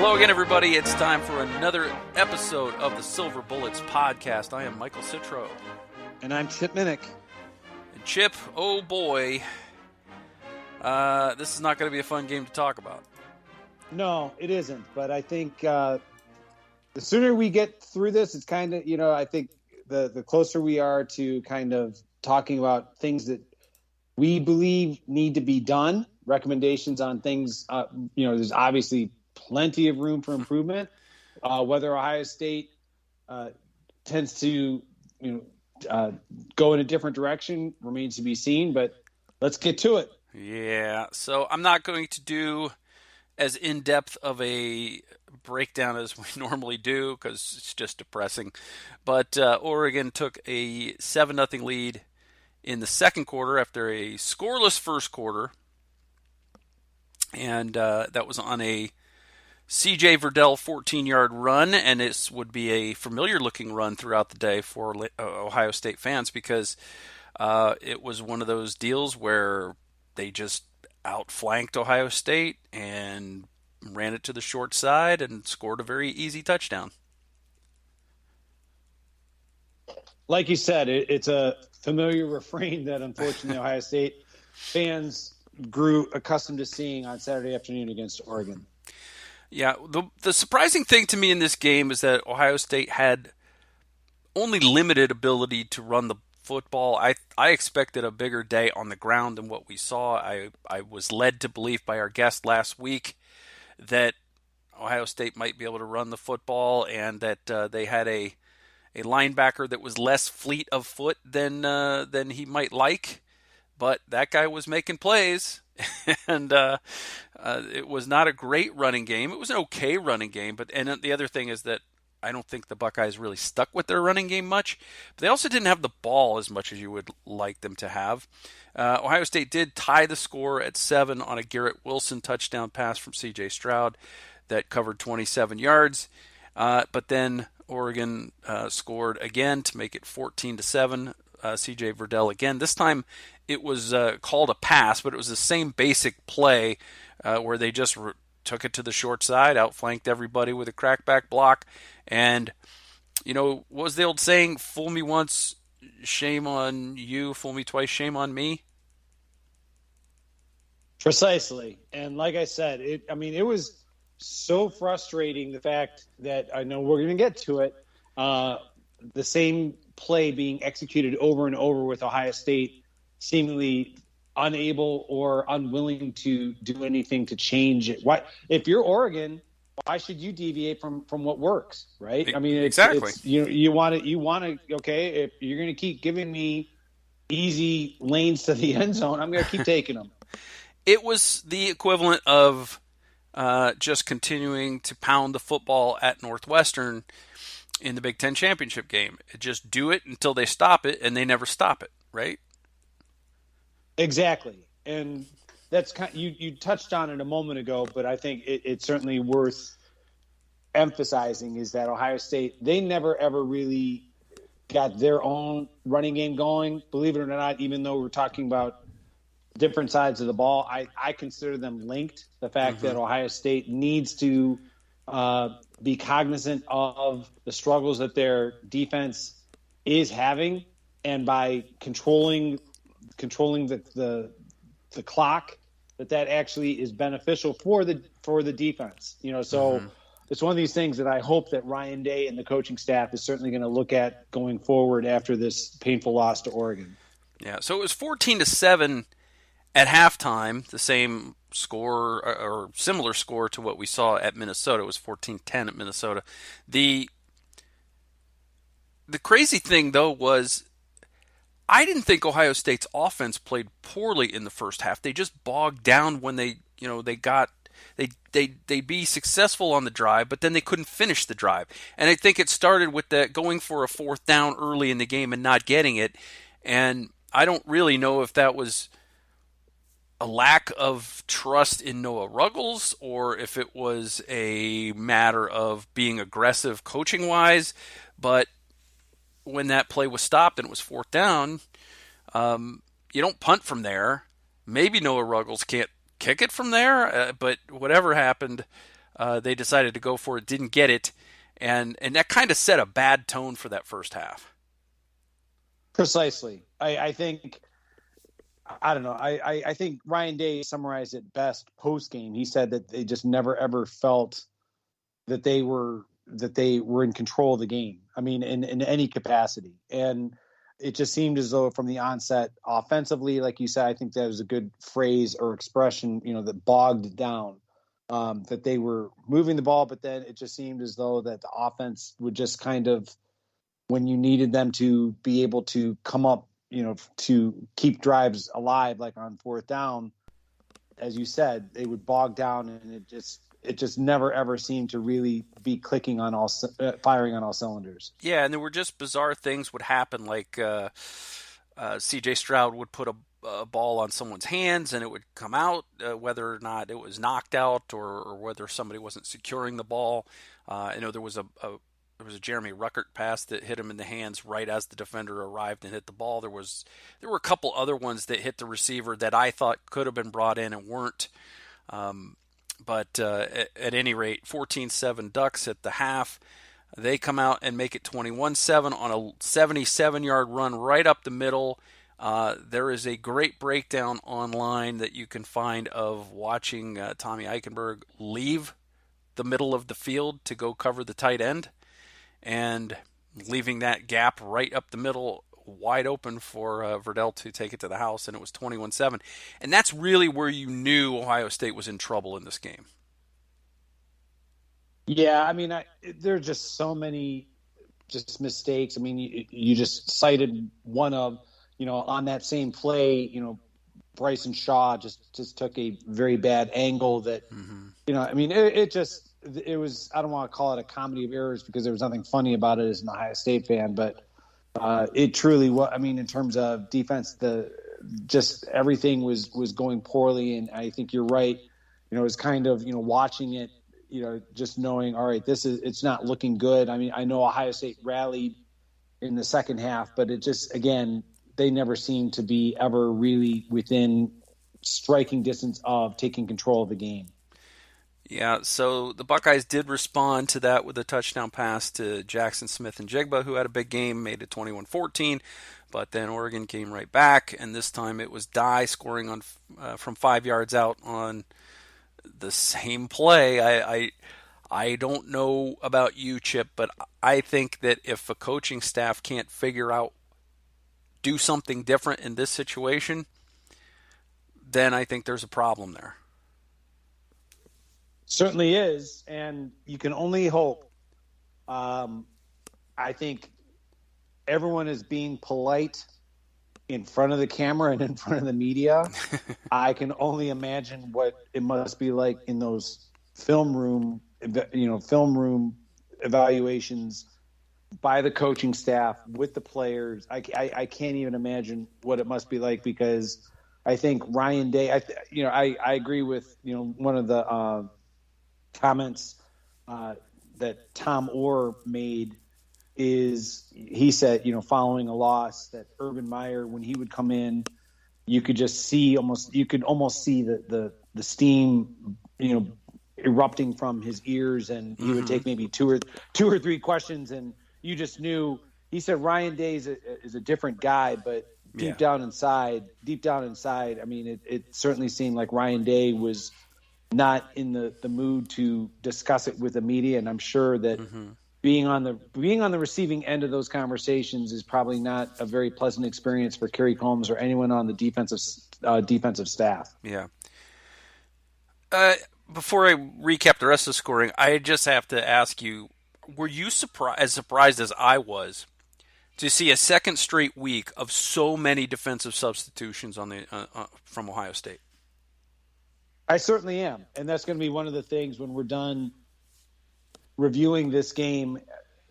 Hello again, everybody. It's time for another episode of the Silver Bullets podcast. I am Michael Citro. And I'm Chip Minnich. And Chip, oh boy, this is not going to be a fun game to talk about. No, it isn't. But I think the sooner we get through this, it's kind of, I think the closer we are to kind of talking about things that we believe need to be done, recommendations on things, there's obviously plenty of room for improvement. Whether Ohio State tends to, go in a different direction remains to be seen, but let's get to it. Yeah, so I'm not going to do as in-depth of a breakdown as we normally do because it's just depressing. But Oregon took a 7-0 lead in the second quarter after a scoreless first quarter. And that was on a C.J. Verdell 14-yard run, and this would be a familiar-looking run throughout the day for Ohio State fans because it was one of those deals where they just outflanked Ohio State and ran it to the short side and scored a very easy touchdown. Like you said, it's a familiar refrain that unfortunately Ohio State fans grew accustomed to seeing on Saturday afternoon against Oregon. Yeah, the surprising thing to me in this game is that Ohio State had only limited ability to run the football. I expected a bigger day on the ground than what we saw. I was led to believe by our guest last week that Ohio State might be able to run the football and that they had a linebacker that was less fleet of foot than he might like. But that guy was making plays, and it was not a great running game. It was an okay running game, and the other thing is that I don't think the Buckeyes really stuck with their running game much. But they also didn't have the ball as much as you would like them to have. Ohio State did tie the score at 7 on a Garrett Wilson touchdown pass from C.J. Stroud that covered 27 yards. But then Oregon scored again to make it 14-7. C.J. Verdell again. This time it was called a pass, but it was the same basic play where they just took it to the short side, outflanked everybody with a crackback block. And, what was the old saying? Fool me once, shame on you. Fool me twice, shame on me. Precisely. And like I said, it was so frustrating, the fact that I know we're going to get to it. The same play being executed over and over with Ohio State seemingly unable or unwilling to do anything to change it. Why, if you're Oregon, why should you deviate from what works, right? I mean, exactly. You want to. Okay, if you're going to keep giving me easy lanes to the end zone, I'm going to keep taking them. It was the equivalent of just continuing to pound the football at Northwestern in the Big Ten championship game. Just do it until they stop it, and they never stop it, right? Exactly. And that's you touched on it a moment ago, but I think it's certainly worth emphasizing is that Ohio State, they never ever really got their own running game going. Believe it or not, even though we're talking about different sides of the ball, I consider them linked. The fact that Ohio State needs to be cognizant of the struggles that their defense is having, and by controlling the clock, that actually is beneficial for the defense. So it's one of these things that I hope that Ryan Day and the coaching staff is certainly going to look at going forward after this painful loss to Oregon. Yeah, so it was 14-7 at halftime, the same score or similar score to what we saw at Minnesota. It was 14-10 at Minnesota. The crazy thing, though, was I didn't think Ohio State's offense played poorly in the first half. They just bogged down when they'd be successful on the drive, but then they couldn't finish the drive. And I think it started with that going for a fourth down early in the game and not getting it. And I don't really know if that was a lack of trust in Noah Ruggles or if it was a matter of being aggressive coaching-wise. But when that play was stopped and it was fourth down, you don't punt from there. Maybe Noah Ruggles can't kick it from there, but whatever happened, They decided to go for it, didn't get it, and that kind of set a bad tone for that first half. Precisely. I think I don't know. I think Ryan Day summarized it best post game. He said that they just never ever felt that they were in control of the game. I mean, in any capacity. And it just seemed as though from the onset offensively, like you said, I think that was a good phrase or expression, that bogged down. That they were moving the ball, but then it just seemed as though that the offense would just kind of, when you needed them to be able to come up, to keep drives alive, like on fourth down, as you said, they would bog down, and it just never ever seemed to really be clicking on firing on all cylinders. Yeah, and there were just bizarre things would happen, like C.J. Stroud would put a ball on someone's hands and it would come out, whether or not it was knocked out or whether somebody wasn't securing the ball. There was a Jeremy Ruckert pass that hit him in the hands right as the defender arrived and hit the ball. There were a couple other ones that hit the receiver that I thought could have been brought in and weren't. But at any rate, 14-7 Ducks at the half. They come out and make it 21-7 on a 77-yard run right up the middle. There is a great breakdown online that you can find of watching Tommy Eichenberg leave the middle of the field to go cover the tight end and leaving that gap right up the middle wide open for Verdell to take it to the house, and it was 21-7. And that's really where you knew Ohio State was in trouble in this game. Yeah, I mean, there are just so many just mistakes. I mean, you just cited one of, on that same play, Bryson Shaw just took a very bad angle that, I mean, it was, I don't want to call it a comedy of errors because there was nothing funny about it as an Ohio State fan, but it truly was. I mean, in terms of defense, just everything was going poorly. And I think you're right. It was kind of, watching it, just knowing, all right, it's not looking good. I mean, I know Ohio State rallied in the second half, but it just, again, they never seemed to be ever really within striking distance of taking control of the game. Yeah, so the Buckeyes did respond to that with a touchdown pass to Jackson Smith and Jigba, who had a big game, made it 21-14. But then Oregon came right back, and this time it was Dye scoring on from 5 yards out on the same play. I don't know about you, Chip, but I think that if a coaching staff can't do something different in this situation, then I think there's a problem there. Certainly is, and you can only hope. I think everyone is being polite in front of the camera and in front of the media. I can only imagine what it must be like in those film room evaluations by the coaching staff with the players. I can't even imagine what it must be like, because I think Ryan Day. I agree with one of the comments that Tom Orr made is he said, following a loss, that Urban Meyer, when he would come in, you could almost see the steam, erupting from his ears, and he would take maybe two or three questions, and you just knew. He said Ryan Day is a different guy, but deep down inside, I mean, it certainly seemed like Ryan Day was not in the mood to discuss it with the media, and I'm sure that being on the receiving end of those conversations is probably not a very pleasant experience for Kerry Combs or anyone on the defensive staff. Yeah. Before I recap the rest of the scoring, I just have to ask you: were you surprised as I was to see a second straight week of so many defensive substitutions on from Ohio State? I certainly am, and that's going to be one of the things when we're done reviewing this game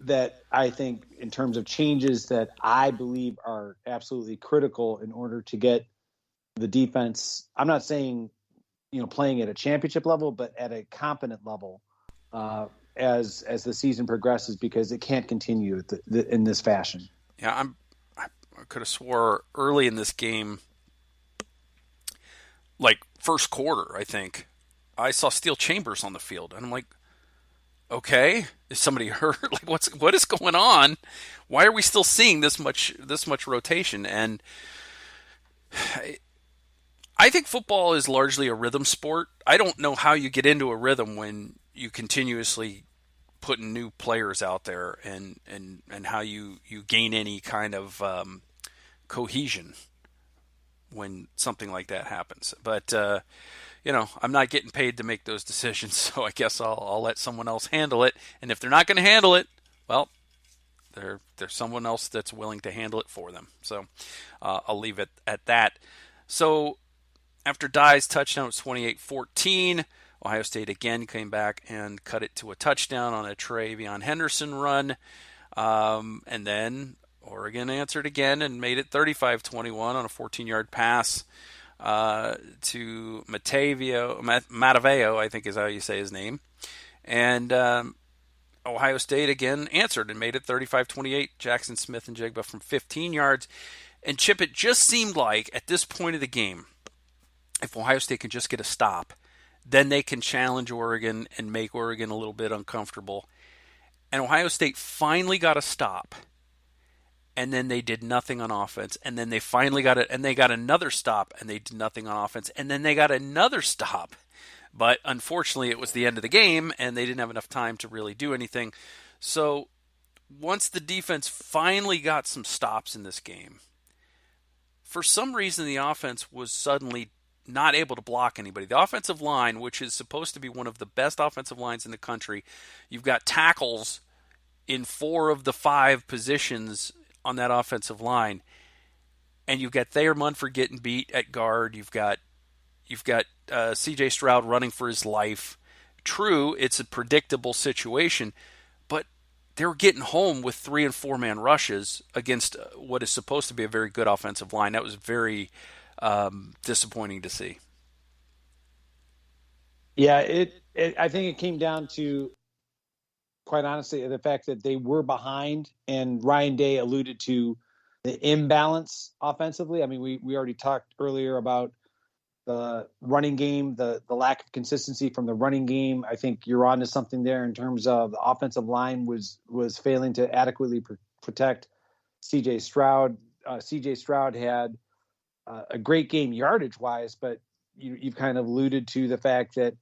that I think, in terms of changes that I believe are absolutely critical in order to get the defense. I'm not saying, playing at a championship level, but at a competent level as the season progresses, because it can't continue in this fashion. Yeah, I could have swore early in this game, like first quarter, I think, I saw Steel Chambers on the field, and I'm like, okay, is somebody hurt? Like, what is going on? Why are we still seeing this much rotation? And I think football is largely a rhythm sport. I don't know how you get into a rhythm when you continuously putting new players out there, and how you gain any kind of cohesion when something like that happens. But I'm not getting paid to make those decisions, so I guess I'll let someone else handle it. And if they're not going to handle it, well, there's someone else that's willing to handle it for them. So I'll leave it at that. So after Dye's touchdown, it was 28-14. Ohio State again came back and cut it to a touchdown on a Travion Henderson run. And then Oregon answered again and made it 35-21 on a 14-yard pass to Mataveo, I think is how you say his name. And Ohio State again answered and made it 35-28. Jackson Smith and Jigba from 15 yards. And Chip, it just seemed like at this point of the game, if Ohio State can just get a stop, then they can challenge Oregon and make Oregon a little bit uncomfortable. And Ohio State finally got a stop. And then they did nothing on offense. And then they finally got it, and they got another stop, and they did nothing on offense. And then they got another stop. But unfortunately, it was the end of the game, and they didn't have enough time to really do anything. So once the defense finally got some stops in this game, for some reason the offense was suddenly not able to block anybody. The offensive line, which is supposed to be one of the best offensive lines in the country, you've got tackles in 4 of the 5 positions on that offensive line, and you've got Thayer Munford getting beat at guard. You've got C.J. Stroud running for his life. True, it's a predictable situation, but they were getting home with 3- and 4-man rushes against what is supposed to be a very good offensive line. That was very disappointing to see. Yeah, I think it came down to, quite honestly, the fact that they were behind, and Ryan Day alluded to the imbalance offensively. I mean, we already talked earlier about the running game, the lack of consistency from the running game. I think you're on to something there in terms of the offensive line was failing to adequately protect C.J. Stroud. C.J. Stroud had a great game yardage-wise, but you've kind of alluded to the fact that,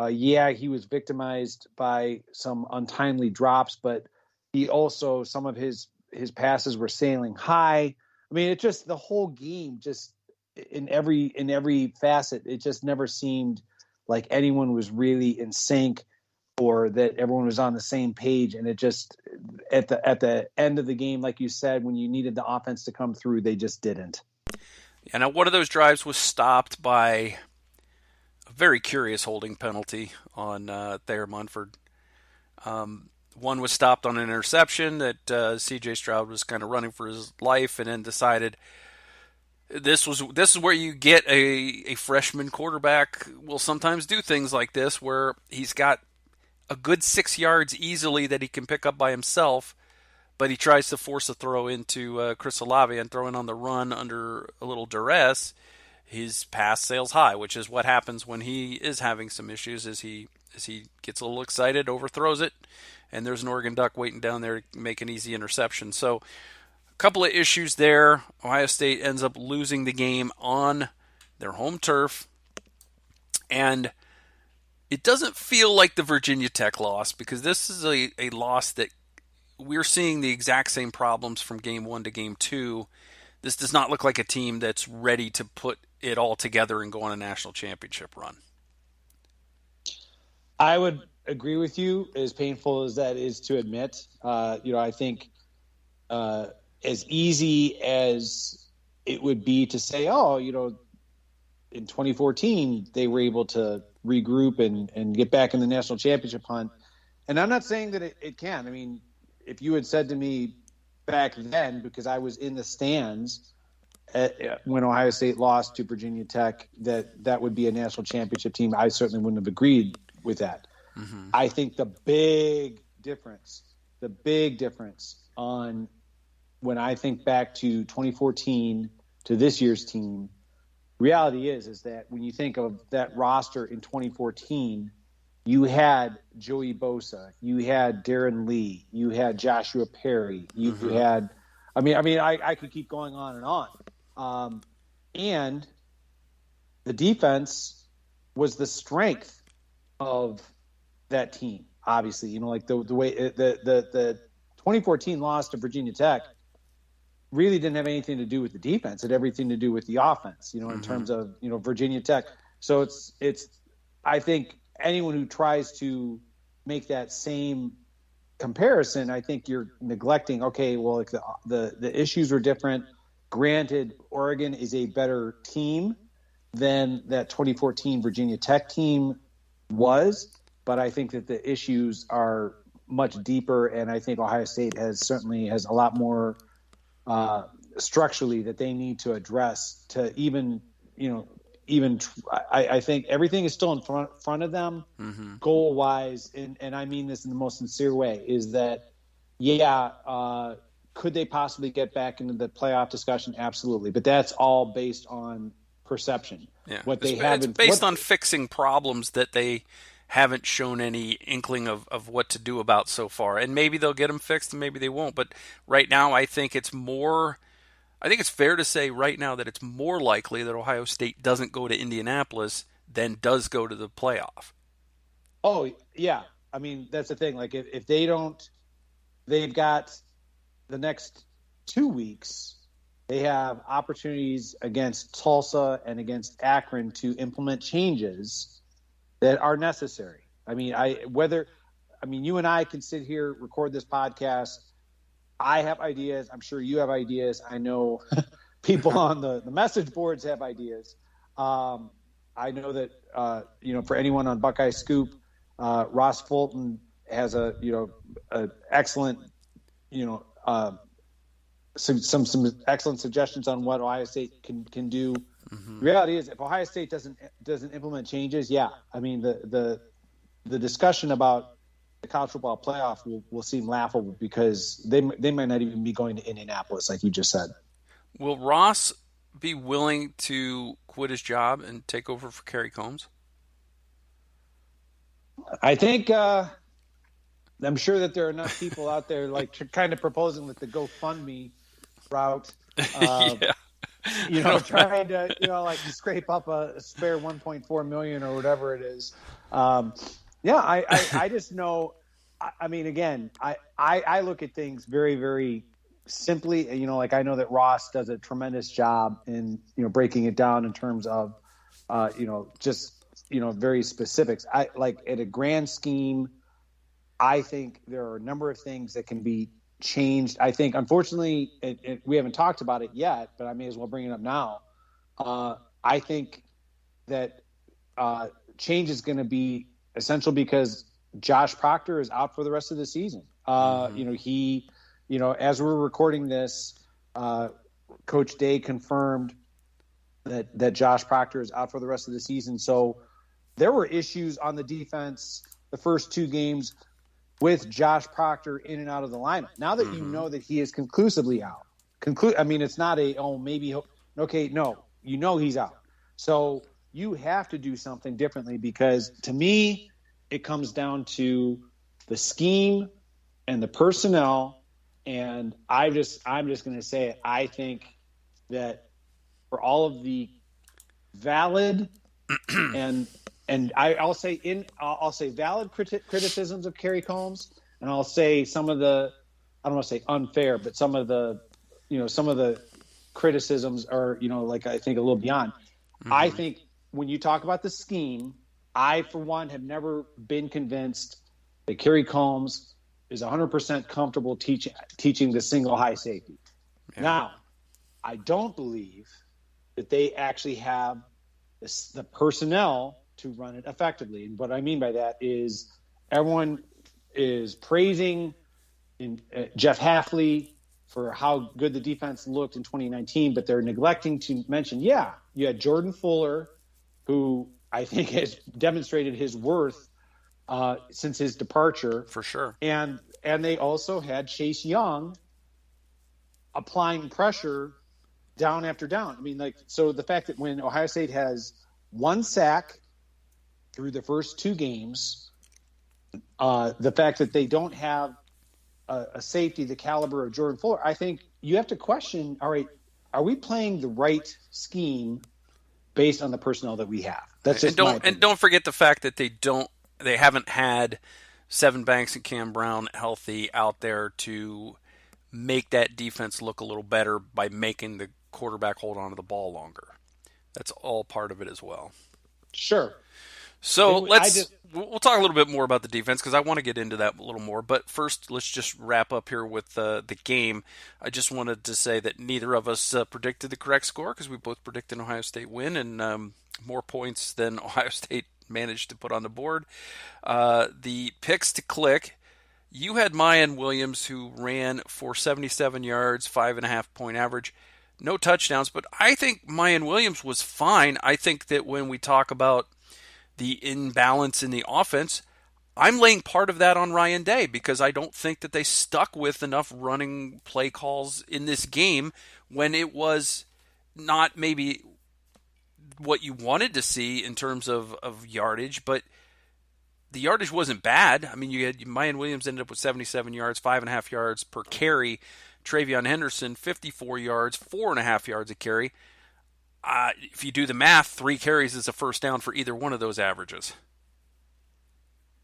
he was victimized by some untimely drops, but he also, some of his passes were sailing high. I mean, it just, the whole game, just in every facet, it just never seemed like anyone was really in sync, or that everyone was on the same page. And it just, at the end of the game, like you said, when you needed the offense to come through, they just didn't. And one of those drives was stopped by a very curious holding penalty on Thayer Munford. One was stopped on an interception that C.J. Stroud was kind of running for his life, and then decided this is where you get a freshman quarterback will sometimes do things like this, where he's got a good 6 yards easily that he can pick up by himself, but he tries to force a throw into Chris Olave, and throwing on the run under a little duress, his pass sails high, which is what happens when he is having some issues. As he gets a little excited, overthrows it, and there's an Oregon Duck waiting down there to make an easy interception. So a couple of issues there. Ohio State ends up losing the game on their home turf, and it doesn't feel like the Virginia Tech loss, because this is a loss that we're seeing the exact same problems from game 1 to game 2. This does not look like a team that's ready to put it all together and go on a national championship run. I would agree with you, as painful as that is to admit. I think as easy as it would be to say, in 2014, they were able to regroup and get back in the national championship hunt. And I'm not saying that it can. I mean, if you had said to me back then, because I was in the stands when Ohio State lost to Virginia Tech, that would be a national championship team, I certainly wouldn't have agreed with that. Mm-hmm. I think the big difference on when I think back to 2014 to this year's team, reality is that when you think of that roster in 2014, you had Joey Bosa, you had Darren Lee, you had Joshua Perry, you had, I could keep going on and on. And the defense was the strength of that team. Obviously, like the way the 2014 loss to Virginia Tech really didn't have anything to do with the defense. It had everything to do with the offense, in terms of, Virginia Tech. So I think anyone who tries to make that same comparison, I think you're neglecting, okay, well, like the issues were different. Granted, Oregon is a better team than that 2014 Virginia Tech team was, but I think that the issues are much deeper, and I think Ohio State has a lot more structurally that they need to address to I think everything is still in front of them goal wise. And I mean this in the most sincere way, is that, could they possibly get back into the playoff discussion? Absolutely. But that's all based on perception. Yeah. It's based on fixing problems that they haven't shown any inkling of what to do about so far. And maybe they'll get them fixed and maybe they won't. But right now, I think it's fair to say right now that it's more likely that Ohio State doesn't go to Indianapolis than does go to the playoff. Oh, yeah. I mean, that's the thing. Like, if they don't, they've got the next 2 weeks, they have opportunities against Tulsa and against Akron to implement changes that are necessary. I mean, you and I can sit here, record this podcast. I have ideas. I'm sure you have ideas. I know people on the message boards have ideas. I know that, for anyone on Buckeye Scoop, Ross Fulton has a excellent, some excellent suggestions on what Ohio State can do. The reality is, if Ohio State doesn't implement changes, I mean, the discussion about the college football playoff will seem laughable, because they might not even be going to Indianapolis, like you just said. Will Ross be willing to quit his job and take over for Kerry Combs? I think I'm sure that there are enough people out there kind of proposing with the GoFundMe route. Trying to scrape up a spare 1.4 million or whatever it is. I just know. I mean, again, I look at things very, very simply. I know that Ross does a tremendous job in breaking it down in terms of very specifics. I like at a grand scheme. I think there are a number of things that can be changed. I think, unfortunately, we haven't talked about it yet, but I may as well bring it up now. I think that change is going to be essential because Josh Proctor is out for the rest of the season. As we're recording this, Coach Day confirmed that Josh Proctor is out for the rest of the season. So there were issues on the defense the first two games with Josh Proctor in and out of the lineup. Now that you know that he is conclusively out, it's not no, he's out. So you have to do something differently, because to me, it comes down to the scheme and the personnel. And I'm just going to say it. I think that for all of the valid I'll say valid criticisms of Kerry Combs, and I'll say some of the, I don't want to say unfair, but some of the criticisms are, I think a little beyond. I think when you talk about the scheme, I, for one, have never been convinced that Kerry Combs is 100% comfortable teaching the single high safety. Yeah. Now, I don't believe that they actually have the personnel to run it effectively. And what I mean by that is everyone is praising Jeff Hafley for how good the defense looked in 2019, but they're neglecting to mention, you had Jordan Fuller, who I think has demonstrated his worth since his departure. For sure. And they also had Chase Young applying pressure down after down. I mean, so the fact that when Ohio State has one sack through the first two games, The fact that they don't have a safety the caliber of Jordan Fuller, I think you have to question, all right, are we playing the right scheme based on the personnel that we have? That's just my opinion. And don't forget the fact that they haven't had Seven Banks and Cam Brown healthy out there to make that defense look a little better by making the quarterback hold on to the ball longer. That's all part of it as well. Sure. So we'll talk a little bit more about the defense because I want to get into that a little more. But first, let's just wrap up here with the game. I just wanted to say that neither of us predicted the correct score because we both predicted an Ohio State win and more points than Ohio State managed to put on the board. The picks to click, you had Mayan Williams who ran for 77 yards, 5.5 point average. No touchdowns, but I think Mayan Williams was fine. I think that when we talk about the imbalance in the offense, I'm laying part of that on Ryan Day because I don't think that they stuck with enough running play calls in this game when it was not maybe what you wanted to see in terms of yardage, but the yardage wasn't bad. I mean, you had Mayan Williams ended up with 77 yards, 5.5 yards per carry. Travion Henderson, 54 yards, 4.5 yards a carry. If you do the math, 3 carries is a first down for either one of those averages.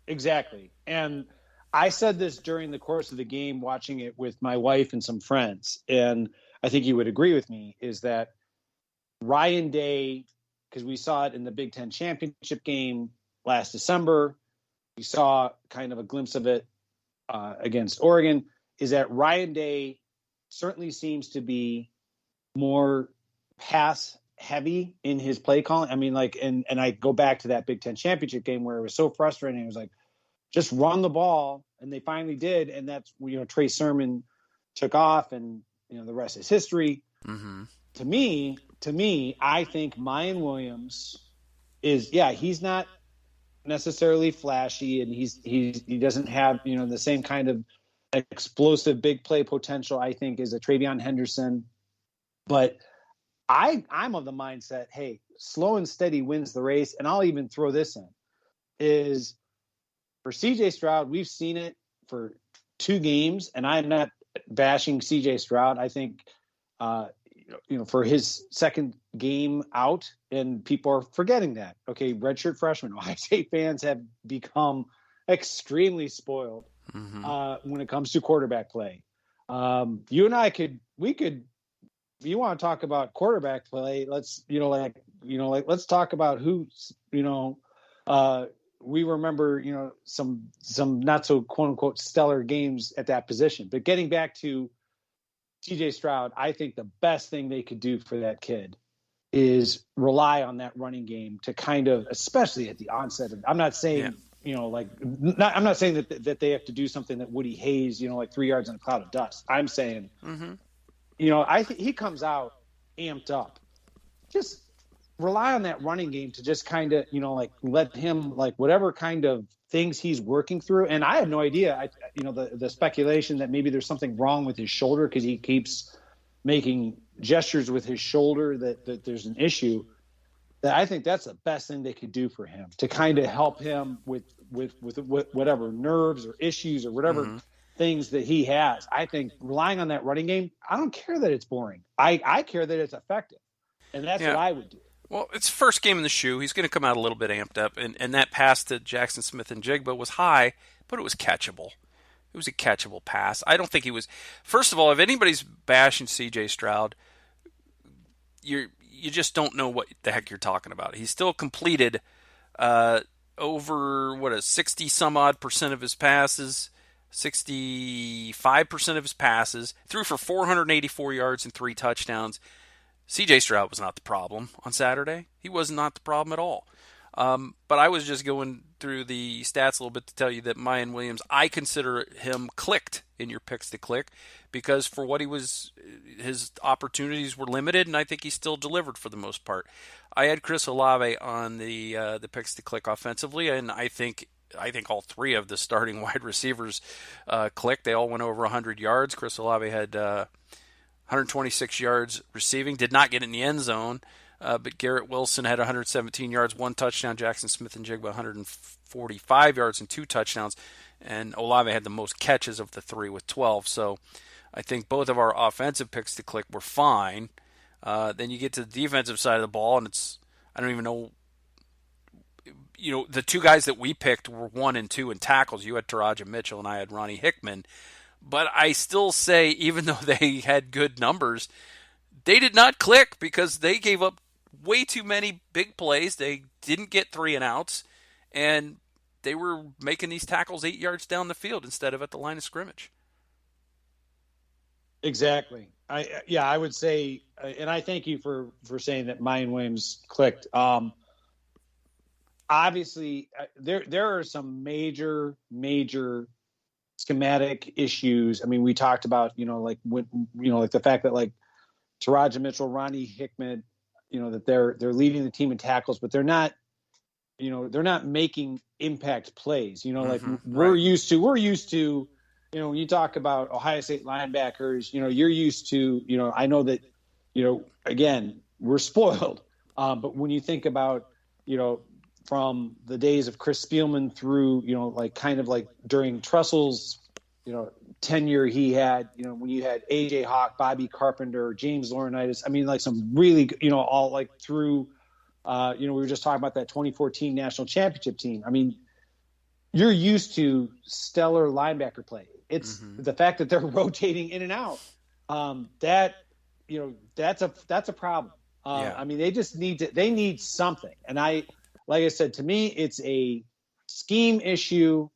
Exactly. And I said this during the course of the game, watching it with my wife and some friends, and I think you would agree with me, is that Ryan Day, because we saw it in the Big Ten championship game last December, we saw kind of a glimpse of it against Oregon, is that Ryan Day certainly seems to be more pass heavy in his play calling. I mean, like, and I go back to that Big Ten championship game where it was so frustrating. It was like, just run the ball. And they finally did. And that's, Trey Sermon took off and, the rest is history. Mm-hmm. To me, I think Mayan Williams is, he's not necessarily flashy and he doesn't have, the same kind of explosive big play potential, I think, as a Travion Henderson. But I'm of the mindset, hey, slow and steady wins the race. And I'll even throw this in, is for CJ Stroud, we've seen it for 2 games, and I'm not bashing CJ Stroud. I think, for his second game out, and people are forgetting that. Okay, redshirt freshman. Ohio State fans have become extremely spoiled when it comes to quarterback play. You and I we could. If you want to talk about quarterback play, let's let's talk about who we remember some not so quote unquote stellar games at that position. But getting back to CJ Stroud, I think the best thing they could do for that kid is rely on that running game to kind of, especially at the onset of. I'm not saying I'm not saying that they have to do something that Woody Hayes, like 3 yards in a cloud of dust. I'm saying. Mm-hmm. I think he comes out amped up. Just rely on that running game to just kind of, let him, whatever kind of things he's working through. And I had no idea, the speculation that maybe there's something wrong with his shoulder because he keeps making gestures with his shoulder that there's an issue. That I think that's the best thing they could do for him to kind of help him with whatever nerves or issues or whatever things that he has. I think relying on that running game, I don't care that it's boring. I care that it's effective. And that's what I would do. Well, it's first game in the shoe. He's going to come out a little bit amped up. And that pass to Jackson Smith and Jigba was high, but it was catchable. It was a catchable pass. I don't think he was. First of all, if anybody's bashing C.J. Stroud, you just don't know what the heck you're talking about. He still completed over 60 some odd percent of his passes. 65% of his passes, threw for 484 yards and 3 touchdowns. CJ Stroud was not the problem on Saturday. He was not the problem at all. But I was just going through the stats a little bit to tell you that Mayan Williams, I consider him clicked in your picks to click because for what he was, his opportunities were limited, and I think he still delivered for the most part. I had Chris Olave on the picks to click offensively, and I think all 3 of the starting wide receivers clicked. They all went over 100 yards. Chris Olave had 126 yards receiving, did not get in the end zone. But Garrett Wilson had 117 yards, 1 touchdown. Jackson Smith and Jigba 145 yards and 2 touchdowns. And Olave had the most catches of the three with 12. So I think both of our offensive picks to click were fine. Then you get to the defensive side of the ball, and I don't even know. The two guys that we picked were 1 and 2 in tackles. You had Taraja Mitchell, and I had Ronnie Hickman. But I still say, even though they had good numbers, they did not click because they gave up way too many big plays. They didn't get 3-and-outs, and they were making these tackles 8 yards down the field instead of at the line of scrimmage. Exactly. I would say, and I thank you for saying that Mayan Williams clicked. Obviously, there are some major schematic issues. I mean, we talked about like the fact that like Taraja Mitchell, Ronnie Hickman, that they're leading the team in tackles, but they're not making impact plays. Like we're used to. When you talk about Ohio State linebackers, you're used to. I know that again, we're spoiled, but when you think about from the days of Chris Spielman through, like kind of like during Trestle's, tenure he had, when you had AJ Hawk, Bobby Carpenter, James Laurinaitis, I mean, like some really, all like through, we were just talking about that 2014 national championship team. I mean, you're used to stellar linebacker play. It's the fact that they're rotating in and out. That's a problem. I mean, they need something. And like I said, to me, it's a scheme issue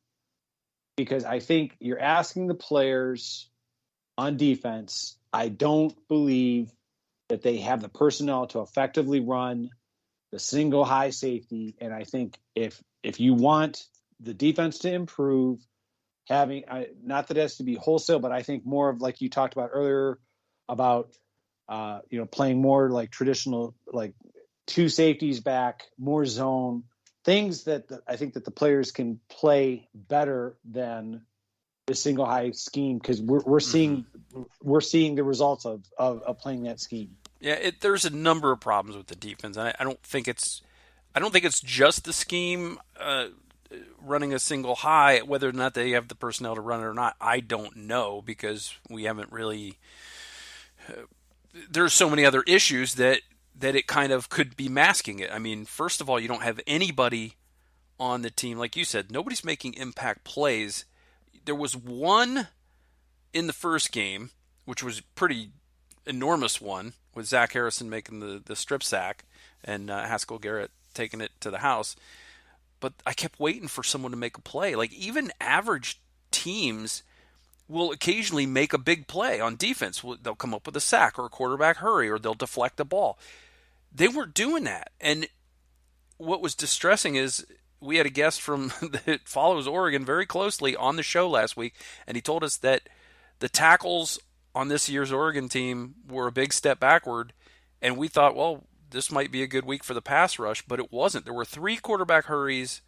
because I think you're asking the players on defense. I don't believe that they have the personnel to effectively run the single high safety. And I think if you want the defense to improve, having not that it has to be wholesale, but I think more of like you talked about earlier about playing more like traditional, like two safeties back, more zone, things that I think that the players can play better than the single high scheme because we're seeing the results of playing that scheme. Yeah, there's a number of problems with the defense. I don't think it's just the scheme running a single high. Whether or not they have the personnel to run it or not, I don't know because we haven't really. There's so many other issues that it kind of could be masking it. I mean, first of all, you don't have anybody on the team. Like you said, nobody's making impact plays. There was one in the first game, which was a pretty enormous one, with Zach Harrison making the strip sack and Haskell Garrett taking it to the house. But I kept waiting for someone to make a play. Like, even average teams will occasionally make a big play on defense. They'll come up with a sack or a quarterback hurry, or they'll deflect the ball. They weren't doing that. And what was distressing is we had a guest from that follows Oregon very closely on the show last week, and he told us that the tackles on this year's Oregon team were a big step backward, and we thought, well, this might be a good week for the pass rush, but it wasn't. There were 3 quarterback hurries.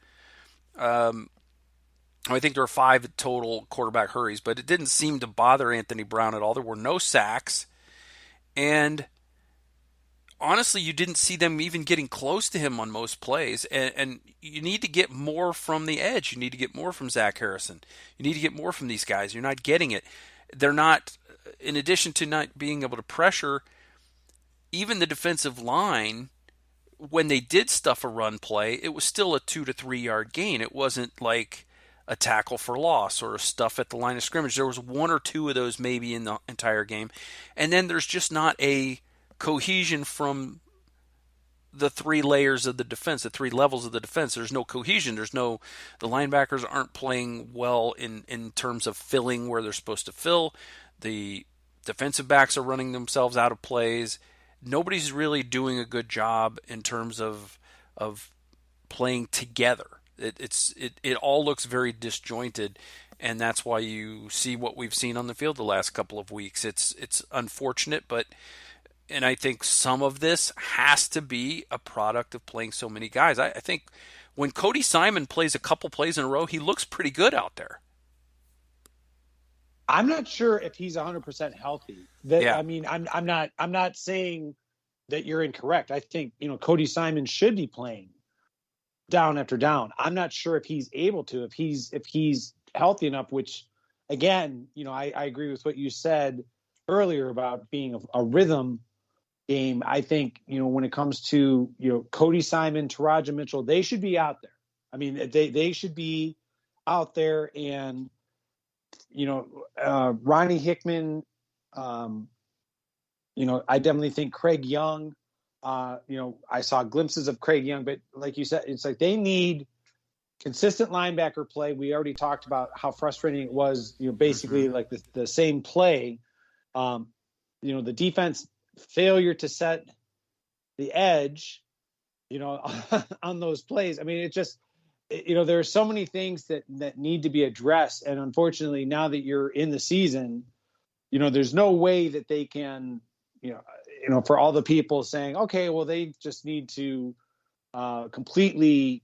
I think there were 5 total quarterback hurries, but it didn't seem to bother Anthony Brown at all. There were no sacks, and honestly, you didn't see them even getting close to him on most plays. And you need to get more from the edge. You need to get more from Zach Harrison. You need to get more from these guys. You're not getting it. They're not, in addition to not being able to pressure, even the defensive line, when they did stuff a run play, it was still a 2 to 3 yard gain. It wasn't like a tackle for loss or a stuff at the line of scrimmage. There was 1 or 2 of those maybe in the entire game. And then there's just not a cohesion from the 3 layers of the defense, the 3 levels of the defense. There's no cohesion. The linebackers aren't playing well in terms of filling where they're supposed to fill. The defensive backs are running themselves out of plays. Nobody's really doing a good job in terms of playing together. It all looks very disjointed, and that's why you see what we've seen on the field the last couple of weeks. It's unfortunate, and I think some of this has to be a product of playing so many guys. I think when Cody Simon plays a couple plays in a row, he looks pretty good out there. I'm not sure if he's 100% healthy. I mean, I'm not saying that you're incorrect. I think, Cody Simon should be playing down after down. I'm not sure if he's able to, if he's healthy enough, which again, I agree with what you said earlier about being a rhythm game. I think, when it comes to, Cody Simon, Taraja Mitchell, they should be out there. I mean, they should be out there, and, Ronnie Hickman, I definitely think Craig Young, I saw glimpses of Craig Young, but like you said, it's like they need consistent linebacker play. We already talked about how frustrating it was, basically like the same play. The defense failure to set the edge, on those plays. I mean, it just, there are so many things that need to be addressed. And unfortunately, now that you're in the season, there's no way that they can, for all the people saying, okay, well, they just need to completely,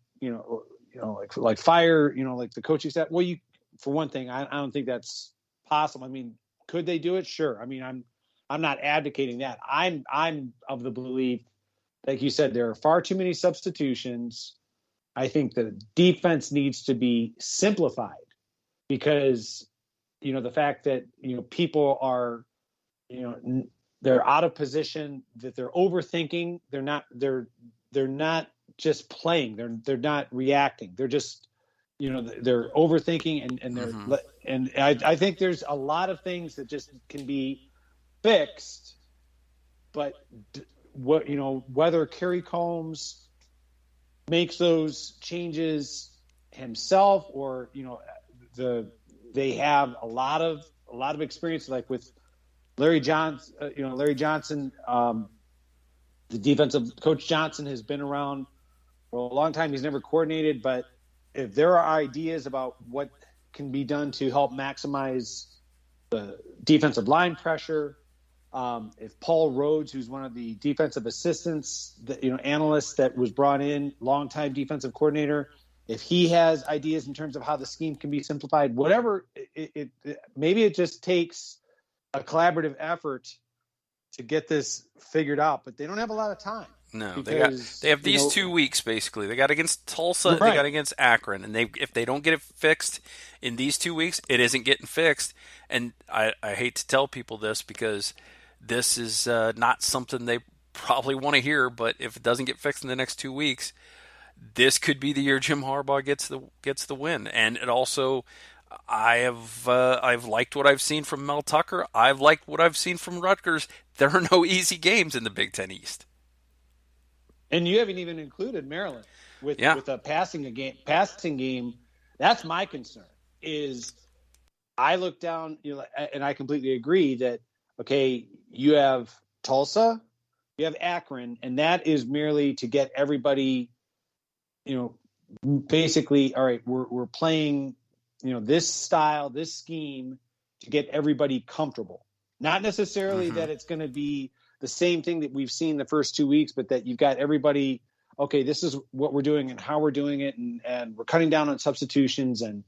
like fire, like the coaching staff. Well, for one thing, I don't think that's possible. I mean, could they do it? Sure. I mean, I'm not advocating that. I'm of the belief, like you said, there are far too many substitutions. I think the defense needs to be simplified because, the fact that, people are, they're out of position, that they're overthinking. They're not just playing. They're not reacting. They're just, they're overthinking and they're, and I think there's a lot of things that just can be fixed, but whether Kerry Combs makes those changes himself or, they have a lot of experience, like with Larry Johnson, the defensive coach Johnson has been around for a long time. He's never coordinated, but if there are ideas about what can be done to help maximize the defensive line pressure, if Paul Rhodes, who's one of the defensive assistants, analysts that was brought in, longtime defensive coordinator, if he has ideas in terms of how the scheme can be simplified, whatever, maybe it just takes a collaborative effort to get this figured out, but they don't have a lot of time. No, because, they have these 2 weeks basically. They got against Tulsa, right. They got against Akron, and if they don't get it fixed in these 2 weeks, it isn't getting fixed. And I hate to tell people this because this is not something they probably want to hear, but if it doesn't get fixed in the next 2 weeks, this could be the year Jim Harbaugh gets the win. And it also, I've liked what I've seen from Mel Tucker. I've liked what I've seen from Rutgers. There are no easy games in the Big Ten East. And you haven't even included Maryland with a passing game. That's my concern. Is I look down, and I completely agree that you have Tulsa, you have Akron, and that is merely to get everybody, basically, all right, we're playing, this style, this scheme to get everybody comfortable. Not necessarily that it's going to be the same thing that we've seen the first 2 weeks, but that you've got everybody, okay, this is what we're doing and how we're doing it. And we're cutting down on substitutions and,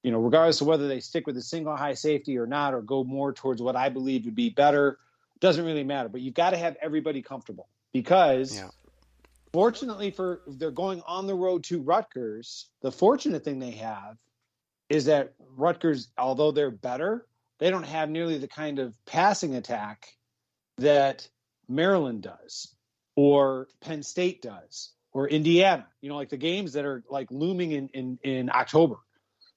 regardless of whether they stick with a single high safety or not, or go more towards what I believe would be better, doesn't really matter, but you've got to have everybody comfortable because fortunately they're going on the road to Rutgers. The fortunate thing they have is that Rutgers, although they're better, they don't have nearly the kind of passing attack that Maryland does or Penn State does or Indiana, like the games that are like looming in October.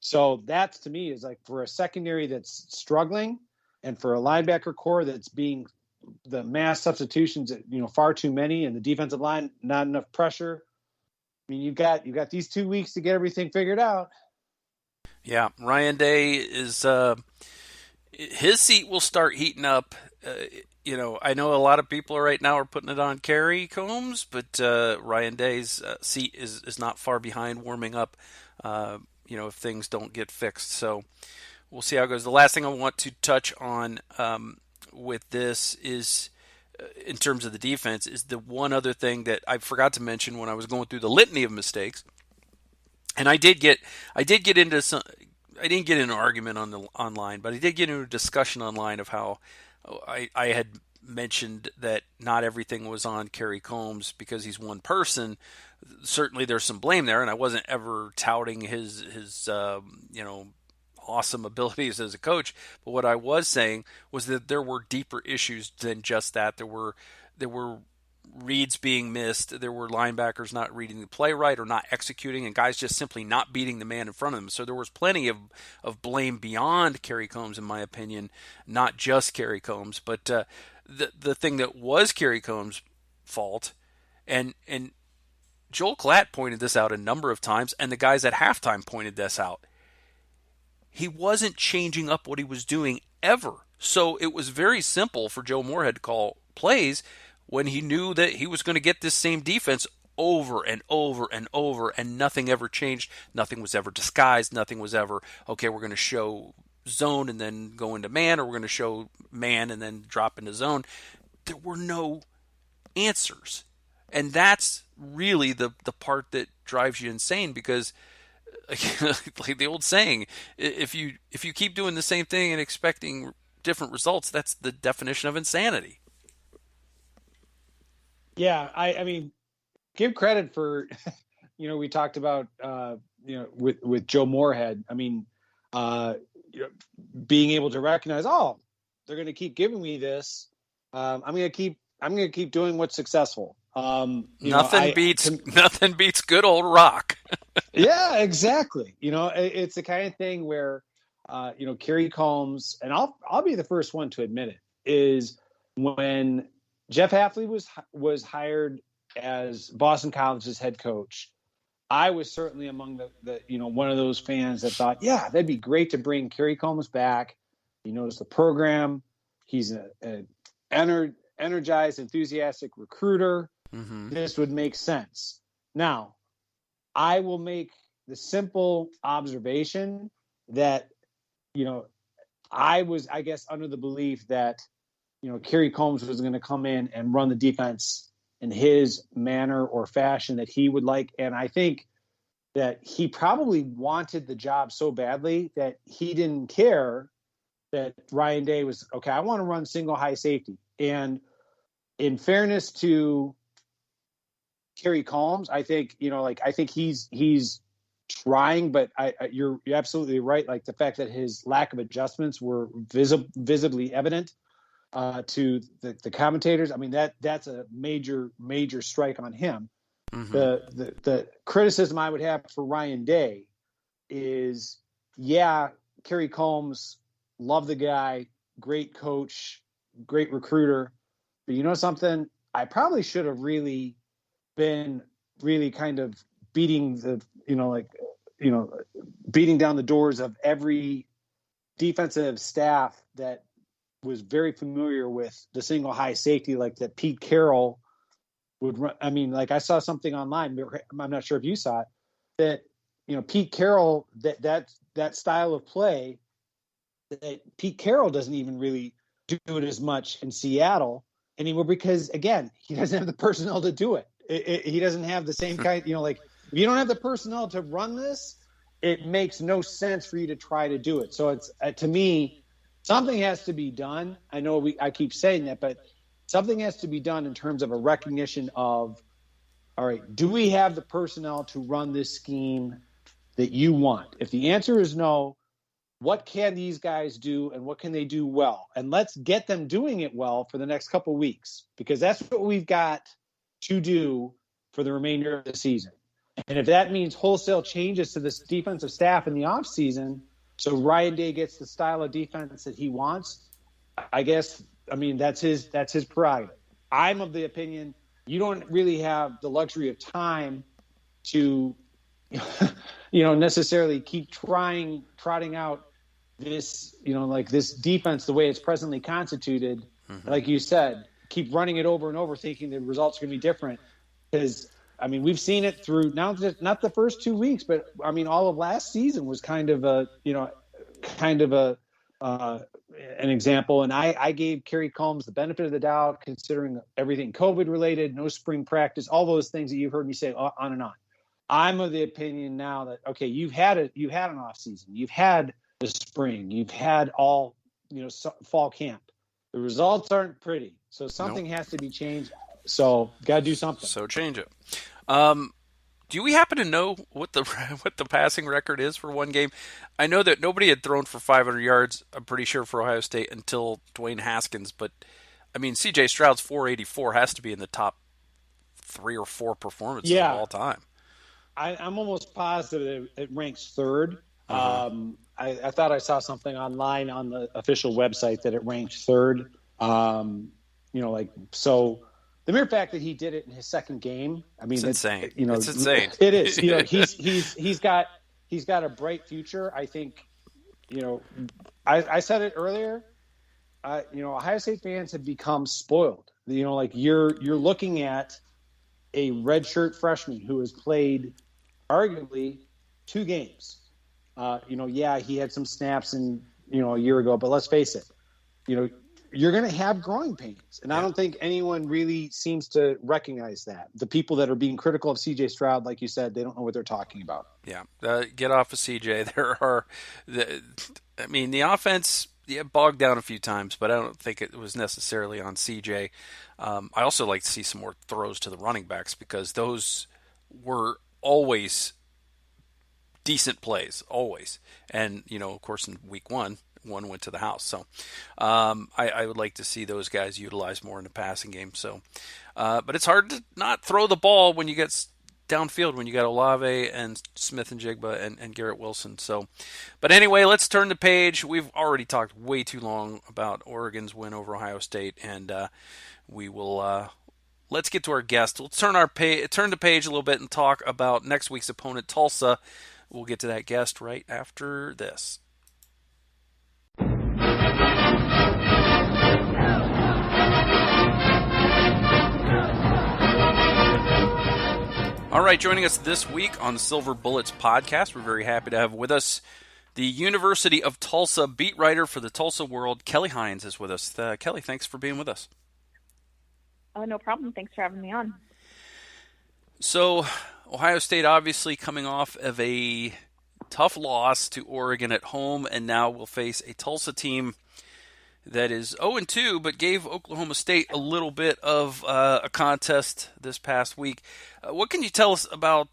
So that to me is like for a secondary that's struggling and for a linebacker core that's being the mass substitutions, far too many, and the defensive line, not enough pressure. I mean, you've got these 2 weeks to get everything figured out. Yeah. Ryan Day is, his seat will start heating up. I know a lot of people right now are putting it on Kerry Combs, but Ryan Day's seat is not far behind warming up, if things don't get fixed. So we'll see how it goes. The last thing I want to touch on with this is, in terms of the defense, is the one other thing that I forgot to mention when I was going through the litany of mistakes. And I did get into some. I didn't get in an argument online, but I did get into a discussion online of how I had mentioned that not everything was on Kerry Combs because he's one person. Certainly, there's some blame there, and I wasn't ever touting his awesome abilities as a coach. But what I was saying was that there were deeper issues than just that. There were reads being missed. There were linebackers not reading the play right or not executing, and guys just simply not beating the man in front of them. So there was plenty of blame beyond Kerry Combs, in my opinion, not just Kerry Combs. But the thing that was Kerry Combs' fault, and Joel Klatt pointed this out a number of times, and the guys at halftime pointed this out. He wasn't changing up what he was doing ever. So it was very simple for Joe Moorhead to call plays when he knew that he was going to get this same defense over and over and over, and nothing ever changed. Nothing was ever disguised. Nothing was ever, okay, we're going to show zone and then go into man, or we're going to show man and then drop into zone. There were no answers. And that's really the part that drives you insane, because like the old saying, if you keep doing the same thing and expecting different results, that's the definition of insanity. Yeah, I mean, give credit for, we talked about, with Joe Moorhead. I mean, being able to recognize, oh, they're going to keep giving me this. I'm going to keep doing what's successful. Nothing beats good old rock. Yeah, exactly. It's the kind of thing where, Kerry Combs, and I'll be the first one to admit it, is when Jeff Hafley was hired as Boston College's head coach. I was certainly among the one of those fans that thought, yeah, that'd be great to bring Kerry Combs back. He knows the program. He's an energized, enthusiastic recruiter. Mm-hmm. This would make sense. Now, I will make the simple observation that, I was, I guess, under the belief that, Kerry Combs was going to come in and run the defense in his manner or fashion that he would like. And I think that he probably wanted the job so badly that he didn't care that Ryan Day was, okay, I want to run single high safety. And in fairness to Kerry Combs, I think, I think he's trying, but you're absolutely right. Like the fact that his lack of adjustments were visibly evident to the commentators. I mean, that's a major strike on him. Mm-hmm. The criticism I would have for Ryan Day is, yeah, Kerry Combs, love the guy, great coach, great recruiter, but you know something? I probably should have really been kind of beating beating down the doors of every defensive staff that was very familiar with the single high safety, like that Pete Carroll would run. I mean, like I saw something online, I'm not sure if you saw it, that, Pete Carroll, that style of play, that Pete Carroll doesn't even really do it as much in Seattle anymore, because again, he doesn't have the personnel to do it. He doesn't have the same kind, like if you don't have the personnel to run this, it makes no sense for you to try to do it. So it's, to me, something has to be done. I know I keep saying that, but something has to be done in terms of a recognition of, all right, do we have the personnel to run this scheme that you want? If the answer is no, what can these guys do and what can they do well? And let's get them doing it well for the next couple of weeks, because that's what we've got to do for the remainder of the season. And if that means wholesale changes to this defensive staff in the offseason, so Ryan Day gets the style of defense that he wants, I guess, I mean, that's his prerogative. I'm of the opinion you don't really have the luxury of time to, necessarily keep trotting out this, like this defense the way it's presently constituted. Mm-hmm. Like you said, keep running it over and over thinking the results are going to be different. Because, I mean, we've seen it through not the first 2 weeks, but I mean, all of last season was kind of an example. And I gave Kerry Combs the benefit of the doubt, considering everything COVID related, no spring practice, all those things that you've heard me say on and on. I'm of the opinion now that, okay, you've had an off season, you've had the spring, you've had all, fall camp. The results aren't pretty, so something has to be changed. So got to do something. So change it. Do we happen to know what the what the passing record is for one game? I know that nobody had thrown for 500 yards. I'm pretty sure for Ohio State until Dwayne Haskins, but I mean C.J. Stroud's 484 has to be in the top 3 or 4 performances of all time. I'm almost positive it ranks third. I thought I saw something online on the official website that it ranked third. So the mere fact that he did it in his second game, I mean, it's insane. It's insane. It is. He's got a bright future. I think. I said it earlier. Ohio State fans have become spoiled. You're looking at a redshirt freshman who has played arguably 2 games. He had some snaps a year ago, but let's face it, you're going to have growing pains. And I don't think anyone really seems to recognize that. The people that are being critical of CJ Stroud, like you said, they don't know what they're talking about. Yeah. Get off of CJ. The offense bogged down a few times, but I don't think it was necessarily on CJ. I also like to see some more throws to the running backs because those were always decent plays, always. And, of course, in week one went to the house. So I would like to see those guys utilized more in the passing game. So, but it's hard to not throw the ball when you get downfield, when you got Olave and Smith and Jigba and Garrett Wilson. So, but anyway, let's turn the page. We've already talked way too long about Oregon's win over Ohio State, and we will let's get to our guest. We'll turn the page a little bit and talk about next week's opponent, Tulsa. We'll get to that guest right after this. All right, joining us this week on the Silver Bullets podcast, we're very happy to have with us the University of Tulsa beat writer for the Tulsa World, Kelly Hines, is with us. Kelly, thanks for being with us. Oh, no problem. Thanks for having me on. So, Ohio State obviously coming off of a tough loss to Oregon at home, and now will face a Tulsa team that is 0-2, but gave Oklahoma State a little bit of a contest this past week. What can you tell us about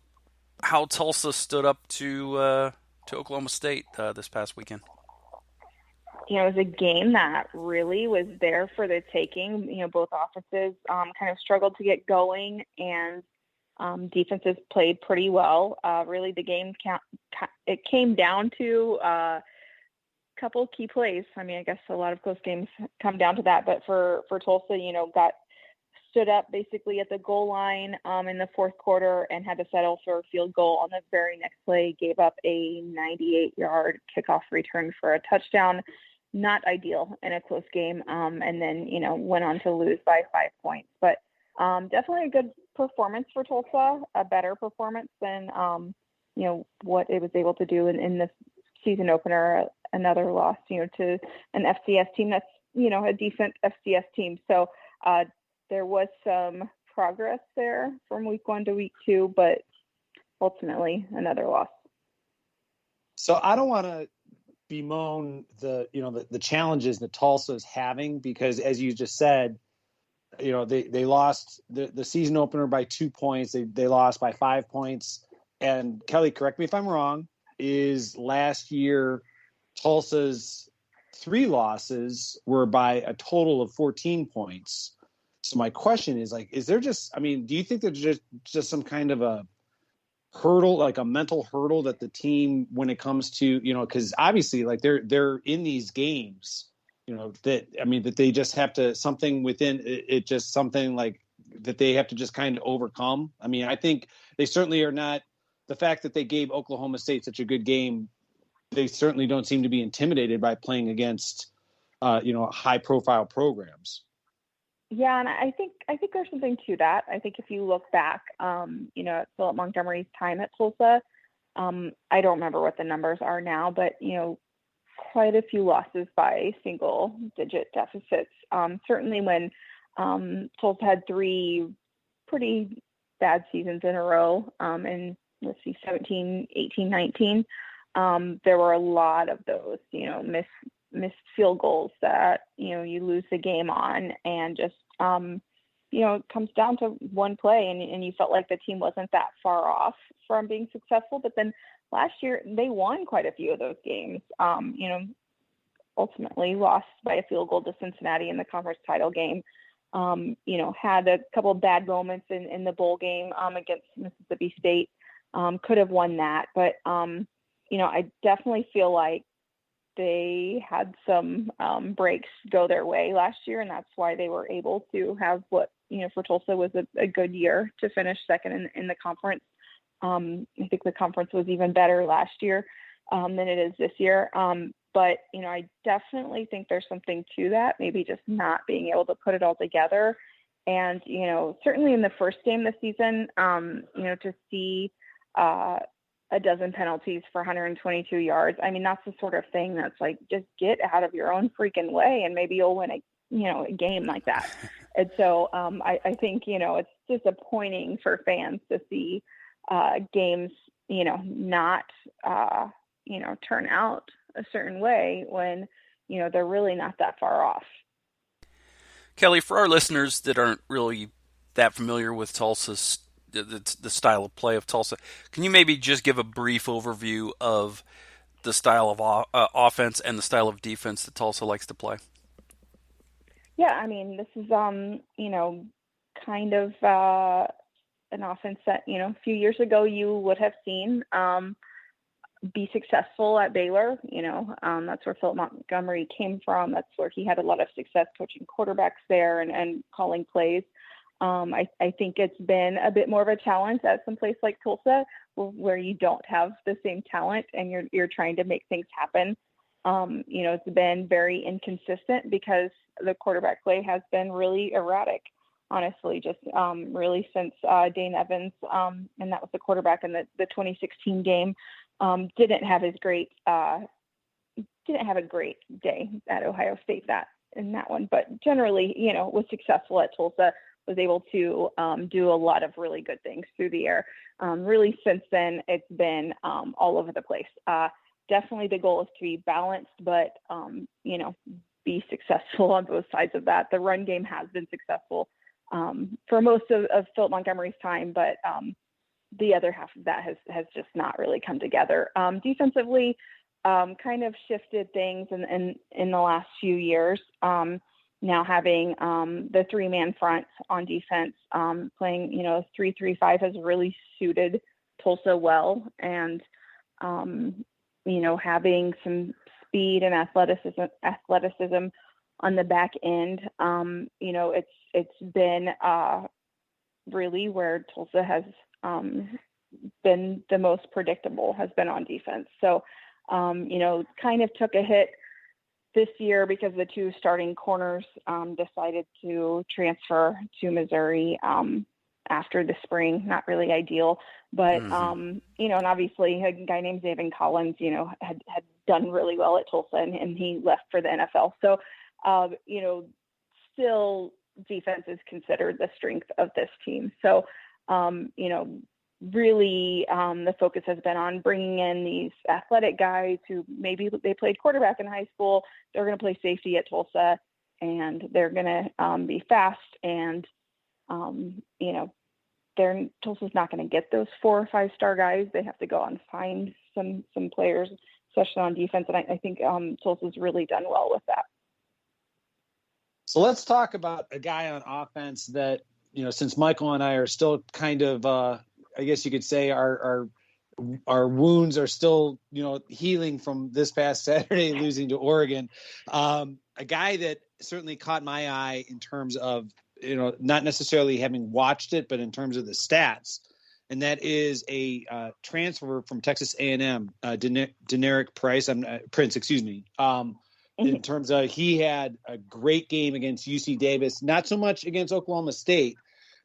how Tulsa stood up to Oklahoma State this past weekend? It was a game that really was there for the taking. Both offenses kind of struggled to get going, and defenses played pretty well. Really, the game it came down to couple key plays. I mean, I guess a lot of close games come down to that, but for Tulsa, stood up basically at the goal line in the fourth quarter and had to settle for a field goal on the very next play, gave up a 98-yard kickoff return for a touchdown. Not ideal in a close game. And then, went on to lose by 5 points, but definitely a good performance for Tulsa, a better performance than, what it was able to do in this season opener. Another loss, to an FCS team that's, a decent FCS team. So there was some progress there from week 1 to week 2, but ultimately another loss. So I don't want to bemoan the challenges that Tulsa is having, because as you just said, they lost the season opener by 2 points. They lost by 5 points. And Kelly, correct me if I'm wrong, is last year Tulsa's 3 losses were by a total of 14 points. So my question is, is there do you think there's just some kind of a hurdle, like a mental hurdle that the team, when it comes to, because obviously they're in these games, that they just have to, something within it, just something like that they have to just kind of overcome. I mean, I think they certainly are not, the fact that they gave Oklahoma State such a good game, they certainly don't seem to be intimidated by playing against, high profile programs. Yeah, and I think there's something to that. I think if you look back, at Philip Montgomery's time at Tulsa, I don't remember what the numbers are now, but quite a few losses by single-digit deficits. Certainly when Tulsa had 3 pretty bad seasons in a row, in 17, 18, 19. There were a lot of those, missed field goals that, you lose the game on, and just, it comes down to one play, and you felt like the team wasn't that far off from being successful. But then last year they won quite a few of those games, ultimately lost by a field goal to Cincinnati in the conference title game. Had a couple of bad moments in the bowl game against Mississippi State. Could have won that, but I definitely feel like they had some breaks go their way last year, and that's why they were able to have what for Tulsa was a good year to finish second in the conference. I think the conference was even better last year than it is this year. But I definitely think there's something to that, maybe just not being able to put it all together. And certainly in the first game this season, to see a dozen penalties for 122 yards. I mean, that's the sort of thing that's like, just get out of your own freaking way, and maybe you'll win a game like that. And so I think, it's disappointing for fans to see games, not, turn out a certain way when, they're really not that far off. Kelly, for our listeners that aren't really that familiar with Tulsa's the style of play of Tulsa, can you maybe just give a brief overview of the style of offense and the style of defense that Tulsa likes to play? Yeah, I mean, this is kind of an offense that a few years ago you would have seen be successful at Baylor. That's where Philip Montgomery came from. That's where he had a lot of success coaching quarterbacks there and calling plays. I think it's been a bit more of a challenge at some place like Tulsa, where you don't have the same talent and you're trying to make things happen. It's been very inconsistent because the quarterback play has been really erratic, honestly, just really since Dane Evans, and that was the quarterback in the 2016 game, didn't have a great day at Ohio State in that one, but generally, was successful at Tulsa, was able to do a lot of really good things through the air. Really, since then, it's been all over the place. Definitely the goal is to be balanced, but, be successful on both sides of that. The run game has been successful for most of Philip Montgomery's time, but the other half of that has just not really come together. Defensively, kind of shifted things in the last few years. Now having the three-man front on defense, playing 3-3-5 has really suited Tulsa well, and having some speed and athleticism on the back end. It's been really where Tulsa has been the most predictable, has been on defense. So, kind of took a hit this year because the two starting corners decided to transfer to Missouri after the spring. Not really ideal, but and obviously a guy named Zaven Collins, had done really well at Tulsa, and he left for the NFL. So, still defense is considered the strength of this team. So, really the focus has been on bringing in these athletic guys who maybe they played quarterback in high school. They're going to play safety at Tulsa, and they're going to be fast. And, Tulsa's not going to get those 4 or 5 star guys. They have to go and find some players, especially on defense. And I think Tulsa's really done well with that. So let's talk about a guy on offense that, since Michael and I are still kind of, I guess you could say our wounds are still, healing from this past Saturday losing to Oregon. A guy that certainly caught my eye in terms of, not necessarily having watched it, but in terms of the stats. And that is a transfer from Texas A&M, Deneric Prince, excuse me. In terms of, he had a great game against UC Davis, not so much against Oklahoma State,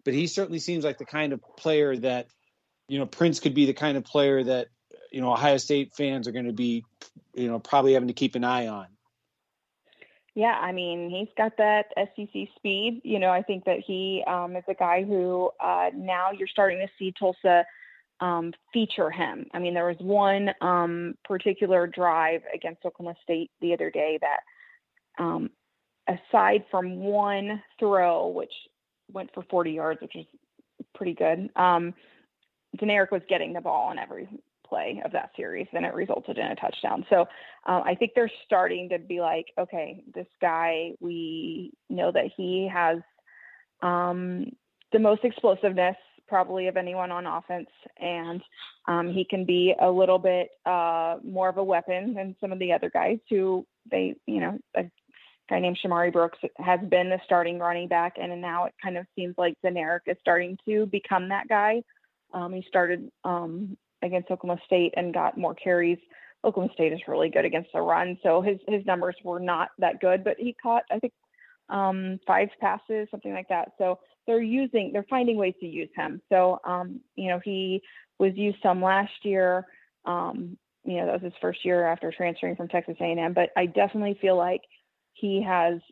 but he certainly seems like the kind of player that, Prince could be the kind of player that, Ohio State fans are going to be, probably having to keep an eye on. Yeah, I mean, he's got that SEC speed. I think that he is a guy who now you're starting to see Tulsa feature him. I mean, there was one particular drive against Oklahoma State the other day that, aside from one throw, which went for 40 yards, which was pretty good, Deneric was getting the ball on every play of that series, and it resulted in a touchdown. So I think they're starting to be like, okay, this guy, we know that he has the most explosiveness probably of anyone on offense, and he can be a little bit more of a weapon than some of the other guys who a guy named Shimari Brooks has been the starting running back, and now it kind of seems like Deneric is starting to become that guy. He started against Oklahoma State and got more carries. Oklahoma State is really good against the run, so his numbers were not that good, but he caught, I think, 5 passes, something like that. So they're finding ways to use him. So, he was used some last year. That was his first year after transferring from Texas A&M, but I definitely feel like he's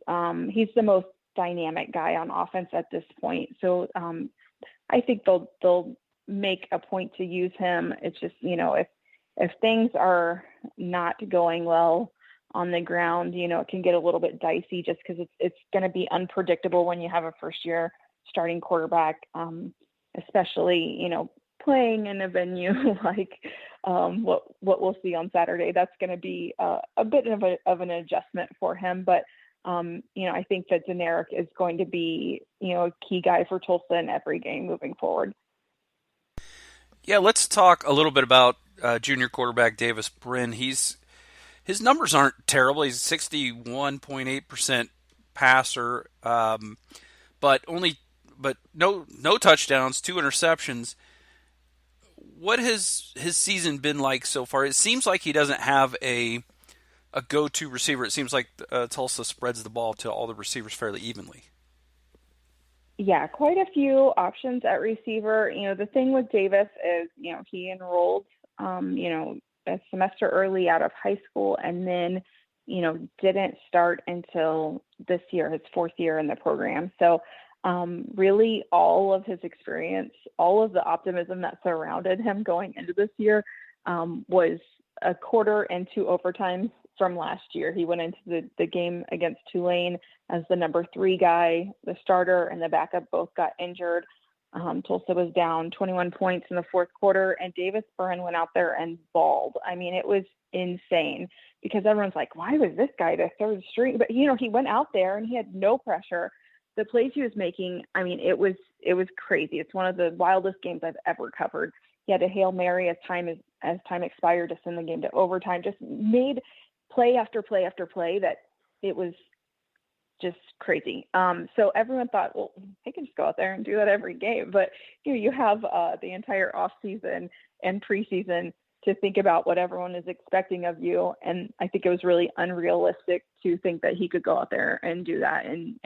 the most dynamic guy on offense at this point. So I think they'll make a point to use him. It's just, if things are not going well on the ground, it can get a little bit dicey just because it's going to be unpredictable when you have a first year starting quarterback, especially, playing in a venue like what we'll see on Saturday. That's going to be a bit of an adjustment for him. But, I think that Deneric is going to be, a key guy for Tulsa in every game moving forward. Yeah, let's talk a little bit about junior quarterback Davis Brynn. His numbers aren't terrible. He's 61.8% passer, but no touchdowns, 2 interceptions. What has his season been like so far? It seems like he doesn't have a go-to receiver. It seems like Tulsa spreads the ball to all the receivers fairly evenly. Yeah, quite a few options at receiver. The thing with Davis is, he enrolled, a semester early out of high school, and then, didn't start until this year, his 4th year in the program. So really all of his experience, all of the optimism that surrounded him going into this year was a quarter and 2 overtimes from last year. He went into the game against Tulane as the number 3 guy. The starter and the backup both got injured. Tulsa was down 21 points in the 4th quarter, and Davis Brynn went out there and balled. I mean, it was insane because everyone's like, why was this guy the 3rd string? But, he went out there and he had no pressure. The plays he was making, I mean, it was crazy. It's one of the wildest games I've ever covered. He had a Hail Mary as time expired to send the game to overtime, just made play after play after play that it was just crazy. So everyone thought, well, they can just go out there and do that every game. But you have the entire off season and preseason to think about what everyone is expecting of you. And I think it was really unrealistic to think that he could go out there and do that in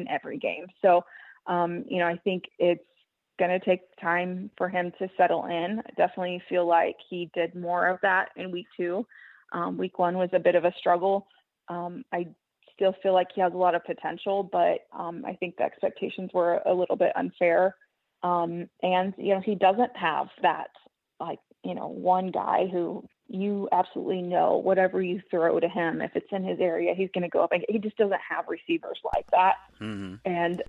every game. So, I think it's going to take time for him to settle in. I definitely feel like he did more of that in week 2. Week 1 was a bit of a struggle. I still feel like he has a lot of potential, but I think the expectations were a little bit unfair. And, he doesn't have that, one guy who you absolutely know whatever you throw to him, if it's in his area, he's going to go up. And he just doesn't have receivers like that. Mm-hmm. And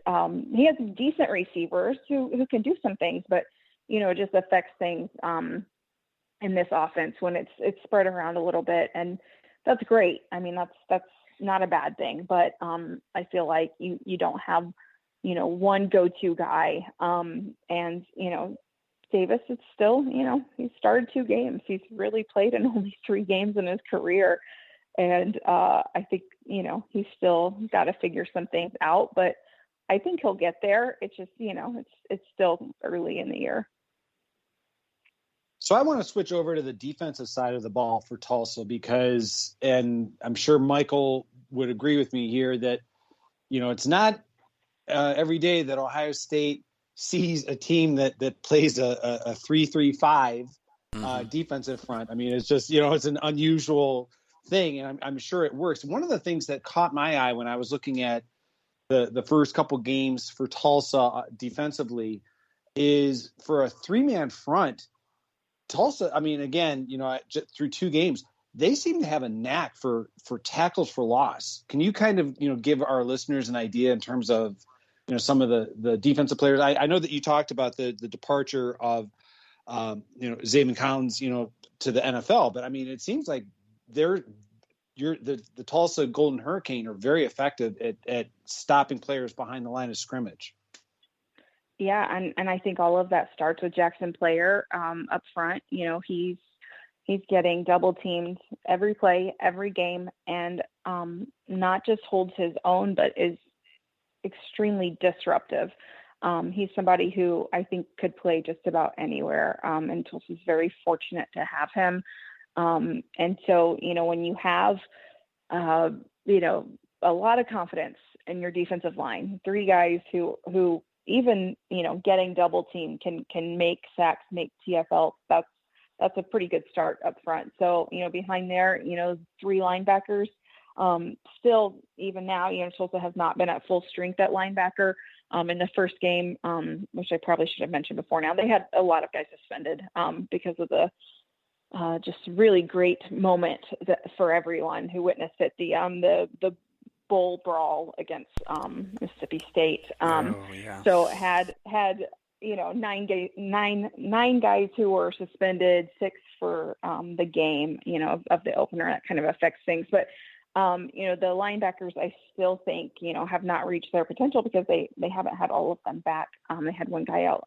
he has decent receivers who can do some things, but, it just affects things in this offense when it's spread around a little bit. And that's great. I mean, that's not a bad thing, but I feel like you don't have, one go-to guy. And, Davis, it's still, he started 2 games. He's really played in only 3 games in his career. And I think, he's still got to figure some things out, but I think he'll get there. It's just, it's still early in the year. So I want to switch over to the defensive side of the ball for Tulsa because, and I'm sure Michael would agree with me here that, it's not every day that Ohio State sees a team that plays a 3-3-5 defensive front. I mean, it's just, it's an unusual thing, and I'm sure it works. One of the things that caught my eye when I was looking at the first couple games for Tulsa defensively is for a 3-man front, Tulsa, I mean, again, just through 2 games, they seem to have a knack for tackles for loss. Can you kind of, give our listeners an idea in terms of, some of the defensive players? I know that you talked about the departure of, Zayvon Collins, to the NFL, but I mean, it seems like the Tulsa Golden Hurricane are very effective at stopping players behind the line of scrimmage. Yeah, and I think all of that starts with Jackson Player up front. He's getting double teamed every play, every game, and not just holds his own, but is extremely disruptive. He's somebody who I think could play just about anywhere, and Tulsa's very fortunate to have him. And so, when you have, a lot of confidence in your defensive line, 3 guys who even, getting double teamed can make sacks, make TFL, that's a pretty good start up front. So, behind there, 3 linebackers, still even now, Tulsa has not been at full strength at linebacker. In the first game, which I probably should have mentioned before now, they had a lot of guys suspended because of the just really great moment for everyone who witnessed it. The bowl brawl against Mississippi State. So had 9 guys who were suspended, 6 for the game, of the opener. That kind of affects things. But, the linebackers, I still think, have not reached their potential because they haven't had all of them back. They had 1 guy out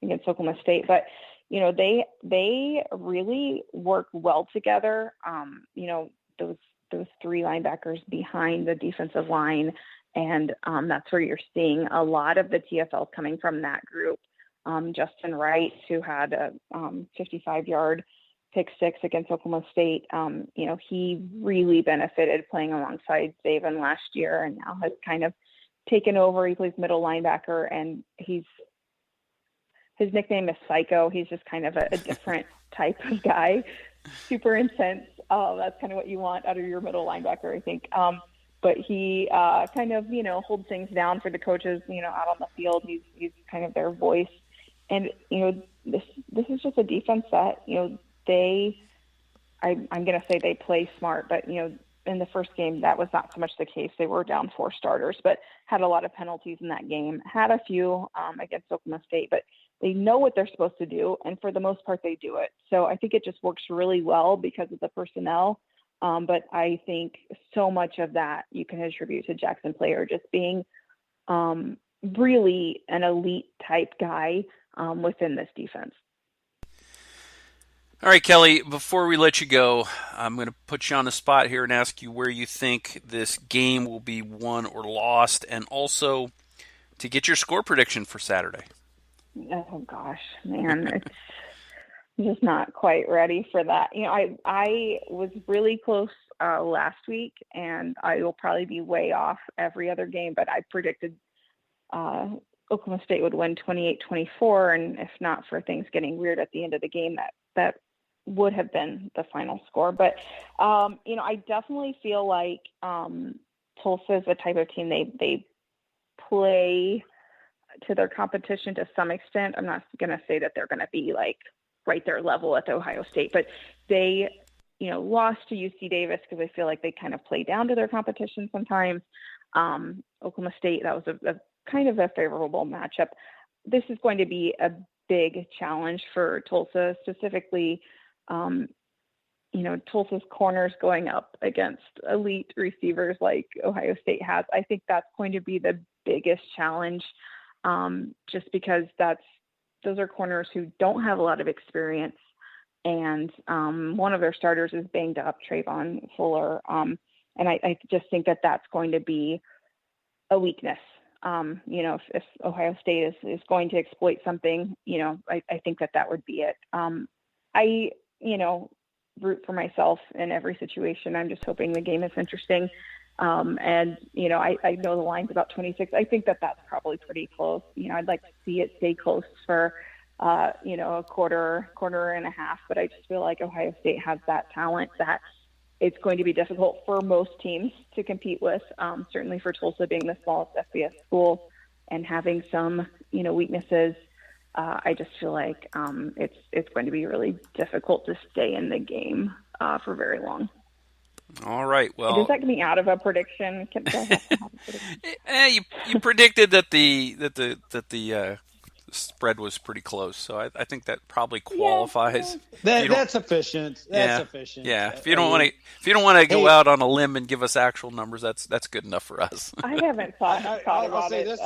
against Oklahoma State. But, they really work well together. Those 3 linebackers behind the defensive line. And that's where you're seeing a lot of the TFLs coming from that group. Justin Wright, who had a 55-yard pick 6 against Oklahoma State. He really benefited playing alongside Zayvon last year and now has kind of taken over. He plays middle linebacker, and his nickname is Psycho. He's just kind of a different type of guy, super intense. That's kind of what you want out of your middle linebacker, I think. But he kind of, holds things down for the coaches, out on the field. He's kind of their voice. And, this is just a defense that, I'm going to say they play smart, but, in the first game, that was not so much the case. They were down 4 starters, but had a lot of penalties in that game, had a few against Oklahoma State, but they know what they're supposed to do. And for the most part, they do it. So I think it just works really well because of the personnel. But I think so much of that you can attribute to Jackson Player just being really an elite type guy within this defense. All right, Kelly, before we let you go, I'm going to put you on the spot here and ask you where you think this game will be won or lost, and also to get your score prediction for Saturday. Oh, gosh, man. I'm just not quite ready for that. I was really close last week, and I will probably be way off every other game, but I predicted Oklahoma State would win 28-24, and if not for things getting weird at the end of the game, that would have been the final score. But, I definitely feel like Tulsa is the type of team they play to their competition to some extent. I'm not going to say that they're going to be like right there level at Ohio State, but they, lost to UC Davis because I feel like they kind of play down to their competition sometimes. Oklahoma State, that was a kind of a favorable matchup. This is going to be a big challenge for Tulsa, specifically, Tulsa's corners going up against elite receivers like Ohio State has. I think that's going to be the biggest challenge, just because those are corners who don't have a lot of experience. And one of their starters is banged up, Trayvon Fuller. And I just think that that's going to be a weakness. If Ohio State is going to exploit something, I think that would be it. I root for myself in every situation. I'm just hoping the game is interesting. And, I know the line's about 26. I think that that's probably pretty close. I'd like to see it stay close for, a quarter and a half, but I just feel like Ohio State has that talent that it's going to be difficult for most teams to compete with. Certainly for Tulsa being the smallest FBS school and having some, weaknesses. I just feel like it's going to be really difficult to stay in the game for very long. All right. Well, does that get me out of a prediction? Do I have to have a prediction? you predicted that the spread was pretty close, so I think that probably qualifies. That's sufficient. That's sufficient. Yeah. If you don't want to go out on a limb and give us actual numbers, that's good enough for us. I haven't thought about it.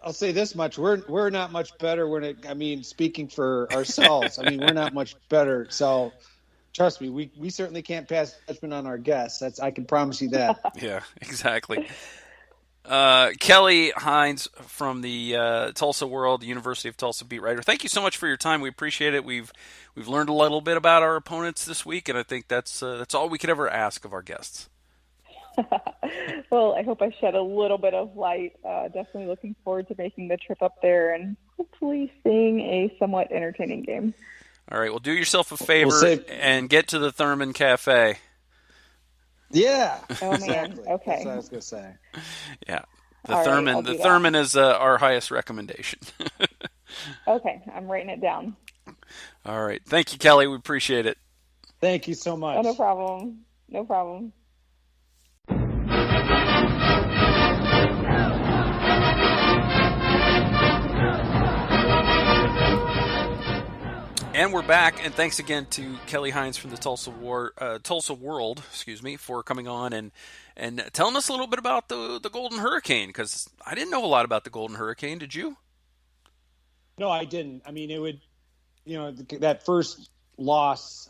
I'll say this much: we're not much better speaking for ourselves. We're not much better. So, trust me, we certainly can't pass judgment on our guests. I can promise you that. Yeah, exactly. Kelly Hines from the Tulsa World, University of Tulsa beat writer. Thank you so much for your time. We appreciate it. We've learned a little bit about our opponents this week, and I think that's all we could ever ask of our guests. Well, I hope I shed a little bit of light. Definitely looking forward to making the trip up there and hopefully seeing a somewhat entertaining game. All right. Well, do yourself a favor and get to the Thurman Cafe. Yeah. Oh, man. Exactly. Okay. That's what I was going to say. Yeah. The Thurman is our highest recommendation. Okay. I'm writing it down. All right. Thank you, Kelly. We appreciate it. Thank you so much. Oh, no problem. No problem. And we're back, and thanks again to Kelly Hines from the Tulsa World, for coming on and telling us a little bit about the Golden Hurricane, because I didn't know a lot about the Golden Hurricane. Did you? No, I didn't. It would, that first loss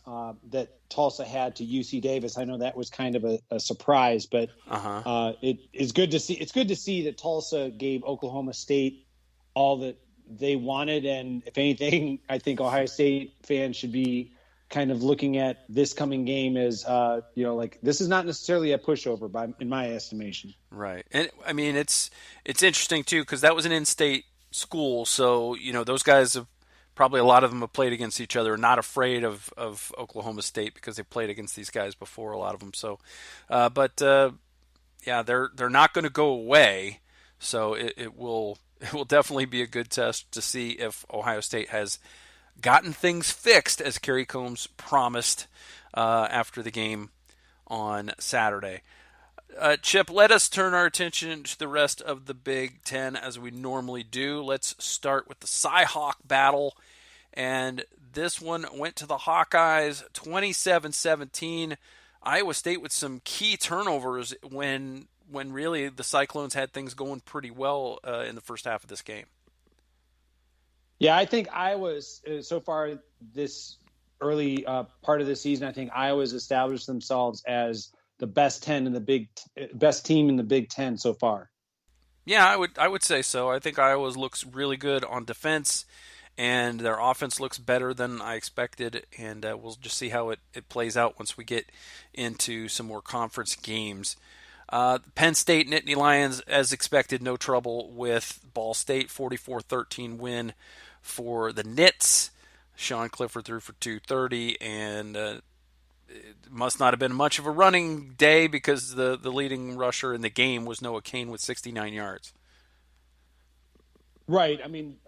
that Tulsa had to UC Davis, I know that was kind of a surprise, but it's good to see. It's good to see that Tulsa gave Oklahoma State all that they wanted, and if anything, I think Ohio State fans should be kind of looking at this coming game as this is not necessarily a pushover in my estimation. Right, and it's interesting too because that was an in-state school, so those guys have probably, a lot of them have played against each other, not afraid of Oklahoma State because they played against these guys before, a lot of them. So, they're not going to go away. So it will definitely be a good test to see if Ohio State has gotten things fixed, as Kerry Combs promised after the game on Saturday. Chip, let us turn our attention to the rest of the Big Ten as we normally do. Let's start with the Cy-Hawk battle. And this one went to the Hawkeyes 27-17. Iowa State with some key turnovers when really the Cyclones had things going pretty well in the first half of this game. Yeah, I think Iowa's, so far this early part of the season, I think Iowa's established themselves as the best team in the Big Ten so far. Yeah, I would say so. I think Iowa looks really good on defense, and their offense looks better than I expected, and we'll just see how it plays out once we get into some more conference games. Penn State Nittany Lions, as expected, no trouble with Ball State, 44-13 win for the Nits. Sean Clifford threw for 230, and it must not have been much of a running day because the leading rusher in the game was Noah Cain with 69 yards. Right.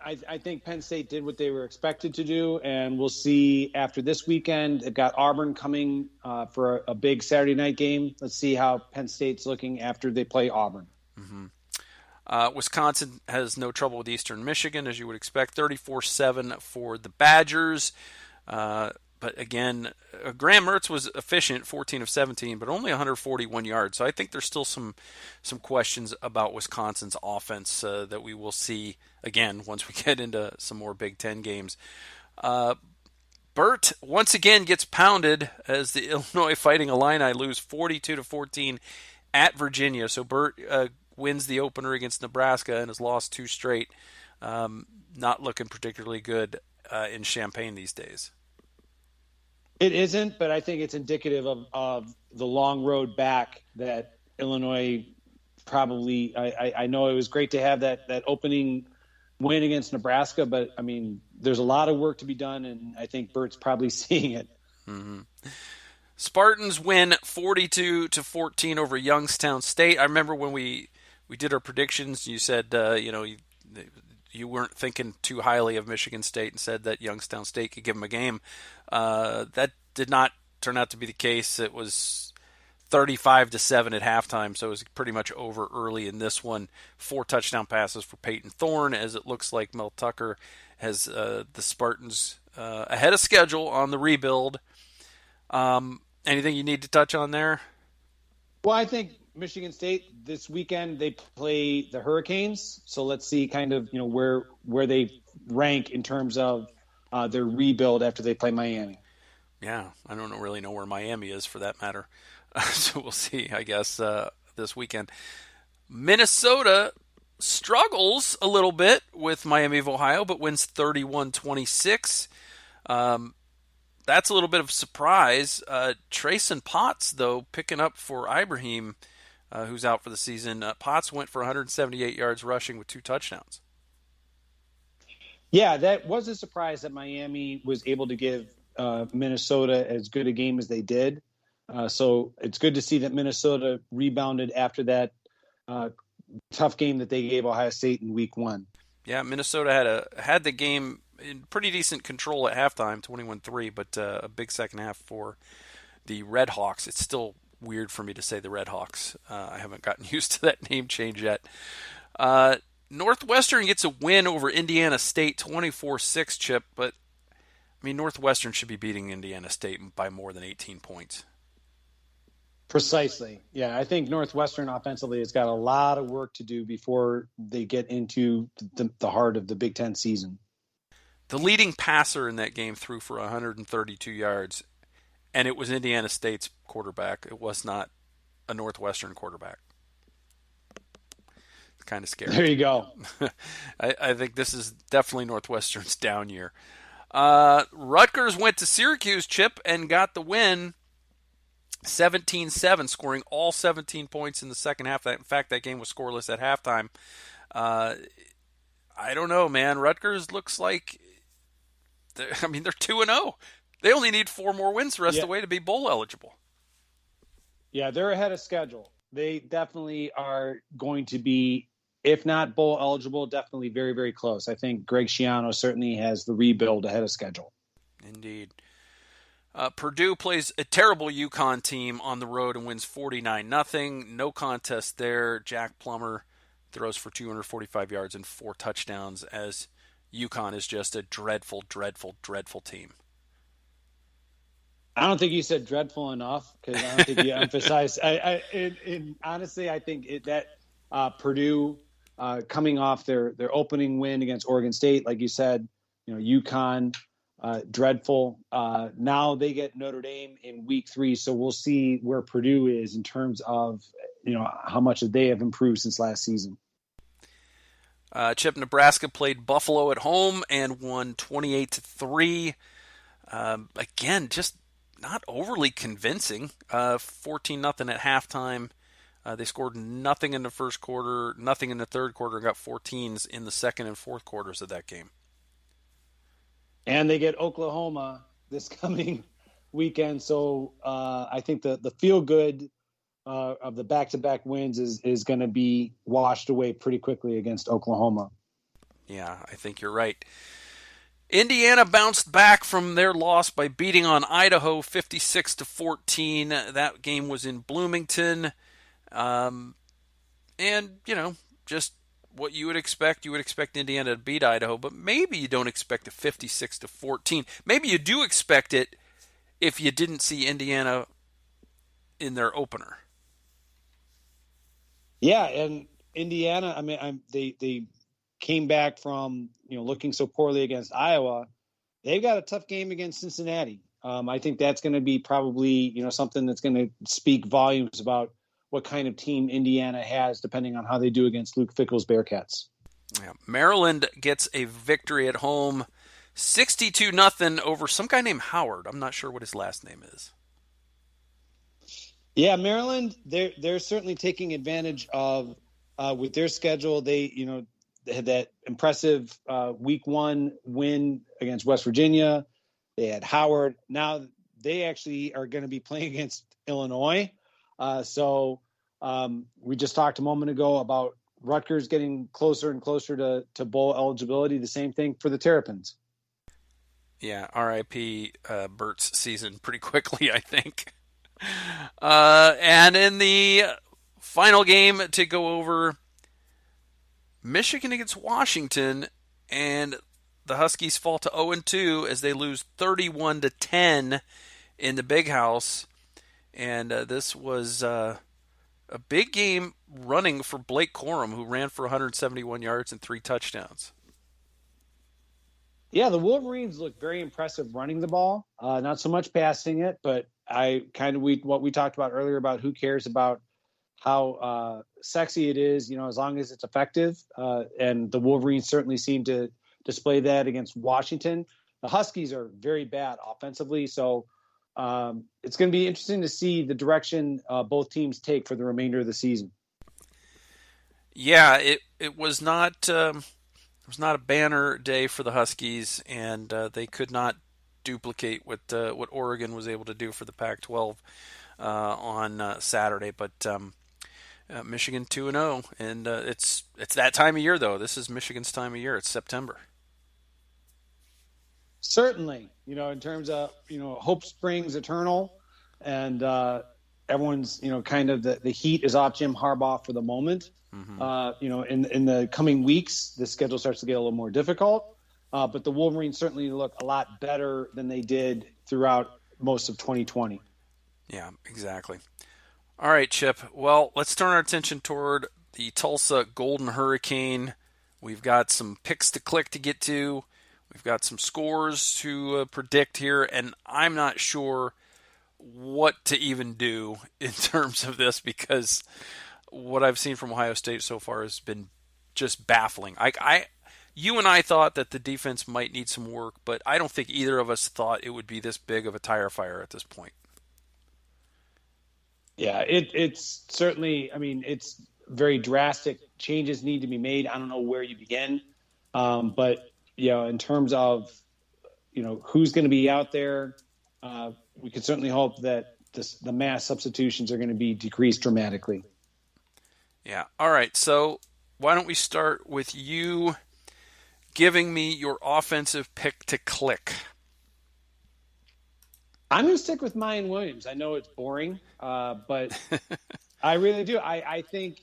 I think Penn State did what they were expected to do, and we'll see after this weekend. They've got Auburn coming for a big Saturday night game. Let's see how Penn State's looking after they play Auburn. Mm-hmm. Wisconsin has no trouble with Eastern Michigan, as you would expect, 34-7 for the Badgers. But again, Graham Mertz was efficient, 14 of 17, but only 141 yards. So I think there's still some questions about Wisconsin's offense that we will see again once we get into some more Big Ten games. Burt once again gets pounded as the Illinois Fighting Illini lose 42-14 at Virginia. So Burt wins the opener against Nebraska and has lost 2 straight. Not looking particularly good in Champaign these days. It isn't, but I think it's indicative of the long road back that Illinois probably. I know it was great to have that opening win against Nebraska, but there's a lot of work to be done, and I think Burt's probably seeing it. Mm-hmm. Spartans win 42-14 over Youngstown State. I remember when we did our predictions, you said you you weren't thinking too highly of Michigan State and said that Youngstown State could give them a game. That did not turn out to be the case. It was 35-7 at halftime, so it was pretty much over early in this one. 4 touchdown passes for Peyton Thorne, as it looks like Mel Tucker has the Spartans ahead of schedule on the rebuild. Anything you need to touch on there? Well, I think Michigan State this weekend, they play the Hurricanes. So let's see kind of, where they rank in terms of their rebuild after they play Miami. Yeah, I don't really know where Miami is for that matter. So we'll see, I guess, this weekend. Minnesota struggles a little bit with Miami of Ohio, but wins 31-26. That's a little bit of a surprise. Trayson Potts, though, picking up for Ibrahim, who's out for the season. Potts went for 178 yards rushing with 2 touchdowns. Yeah, that was a surprise that Miami was able to give Minnesota as good a game as they did. So it's good to see that Minnesota rebounded after that tough game that they gave Ohio State in week 1. Yeah, Minnesota had the game in pretty decent control at halftime, 21-3, but a big second half for the Red Hawks. It's still weird for me to say the Red Hawks. I haven't gotten used to that name change yet. Northwestern gets a win over Indiana State, 24-6, Chip, but I mean, Northwestern should be beating Indiana State by more than 18 points. Precisely. Yeah, I think Northwestern offensively has got a lot of work to do before they get into the heart of the Big Ten season. The leading passer in that game threw for 132 yards, and it was Indiana State's quarterback. It was not a Northwestern quarterback. It's kind of scary. There you go. I think this is definitely Northwestern's down year. Rutgers went to Syracuse, Chip, and got the win. 17-7, scoring all 17 points in the second half. In fact, that game was scoreless at halftime. I don't know, man. Rutgers looks like they're 2-0. They only need 4 more wins the rest of the way to be bowl eligible. Yeah, they're ahead of schedule. They definitely are going to be, if not bowl eligible, definitely very, very close. I think Greg Schiano certainly has the rebuild ahead of schedule. Indeed. Purdue plays a terrible UConn team on the road and wins 49-0. No contest there. Jack Plummer throws for 245 yards and 4 touchdowns as UConn is just a dreadful, dreadful, dreadful team. I don't think you said dreadful enough because I don't think you emphasized. Honestly, I think that Purdue coming off their opening win against Oregon State, like you said, UConn, dreadful. Now they get Notre Dame in week 3, so we'll see where Purdue is in terms of how much they have improved since last season. Chip, Nebraska played Buffalo at home and won 28-3. Again, just not overly convincing. 14-0 at halftime. They scored nothing in the first quarter, nothing in the third quarter, and got 14s in the second and fourth quarters of that game. And they get Oklahoma this coming weekend. So I think the feel-good of the back-to-back wins is going to be washed away pretty quickly against Oklahoma. Yeah, I think you're right. Indiana bounced back from their loss by beating on Idaho 56-14. That game was in Bloomington. And, just what you would expect. You would expect Indiana to beat Idaho, but maybe you don't expect a 56-14. Maybe you do expect it if you didn't see Indiana in their opener. Yeah, and Indiana, they came back from looking so poorly against Iowa. They've got a tough game against Cincinnati. I think that's going to be probably something that's going to speak volumes about what kind of team Indiana has, depending on how they do against Luke Fickell's Bearcats. Yeah. Maryland gets a victory at home, 62-0 over some guy named Howard. I'm not sure what his last name is. Yeah, Maryland, they're certainly taking advantage of with their schedule. They had that impressive week 1 win against West Virginia. They had Howard. Now they actually are going to be playing against Illinois. So we just talked a moment ago about Rutgers getting closer and closer to bowl eligibility. The same thing for the Terrapins. Yeah, RIP Bert's season pretty quickly, I think. And in the final game to go over, Michigan against Washington, and the Huskies fall to 0-2 as they lose 31-10 in the Big House. And this was a big game running for Blake Corum, who ran for 171 yards and 3 touchdowns. Yeah, the Wolverines look very impressive running the ball, not so much passing it, but what we talked about earlier about who cares about how sexy it is, as long as it's effective. And the Wolverines certainly seem to display that against Washington. The Huskies are very bad offensively, so it's going to be interesting to see the direction both teams take for the remainder of the season. Yeah, it was not a banner day for the Huskies, and they could not duplicate what Oregon was able to do for the Pac-12 on Saturday. But Michigan 2-0, and it's that time of year though. This is Michigan's time of year. It's September. Certainly, in terms of hope springs eternal, and everyone's kind of the heat is off Jim Harbaugh for the moment. Mm-hmm. In the coming weeks, the schedule starts to get a little more difficult. But the Wolverines certainly look a lot better than they did throughout most of 2020. Yeah, exactly. All right, Chip. Well, let's turn our attention toward the Tulsa Golden Hurricane. We've got some picks to click to get to. We've got some scores to predict here, and I'm not sure what to even do in terms of this because what I've seen from Ohio State so far has been just baffling. You and I thought that the defense might need some work, but I don't think either of us thought it would be this big of a tire fire at this point. Yeah, it's certainly, it's very drastic. Changes need to be made. I don't know where you begin. But, in terms of, who's going to be out there, we can certainly hope that the mass substitutions are going to be decreased dramatically. Yeah. All right. So why don't we start with you giving me your offensive pick to click? I'm going to stick with Mayan Williams. I know it's boring, but I really do. I think,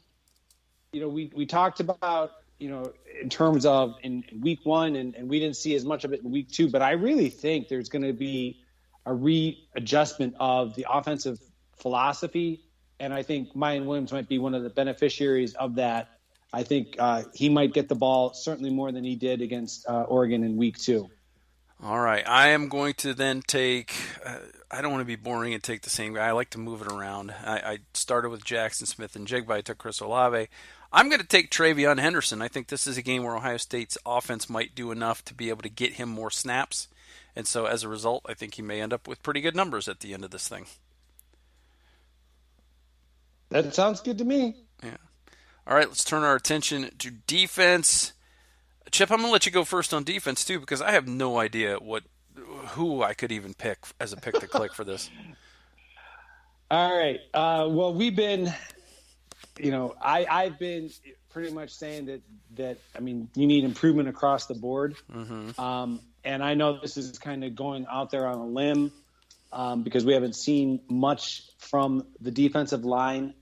we talked about, in terms of in week one, and we didn't see as much of it in week two, but I really think there's going to be a readjustment of the offensive philosophy. And I think Mayan Williams might be one of the beneficiaries of that. I think he might get the ball certainly more than he did against Oregon in week two. All right. I am going to then take I don't want to be boring and take the same guy. I like to move it around. I started with Jackson Smith and Jigba. I took Chris Olave. I'm going to take Travion Henderson. I think this is a game where Ohio State's offense might do enough to be able to get him more snaps. And so as a result, I think he may end up with pretty good numbers at the end of this thing. That sounds good to me. Yeah. All right, let's turn our attention to defense. Chip, I'm going to let you go first on defense, too, because I have no idea who I could even pick as a pick to click for this. All right. Well, we've been, I've been pretty much saying that you need improvement across the board. Mm-hmm. And I know this is kind of going out there on a limb because we haven't seen much from the defensive line.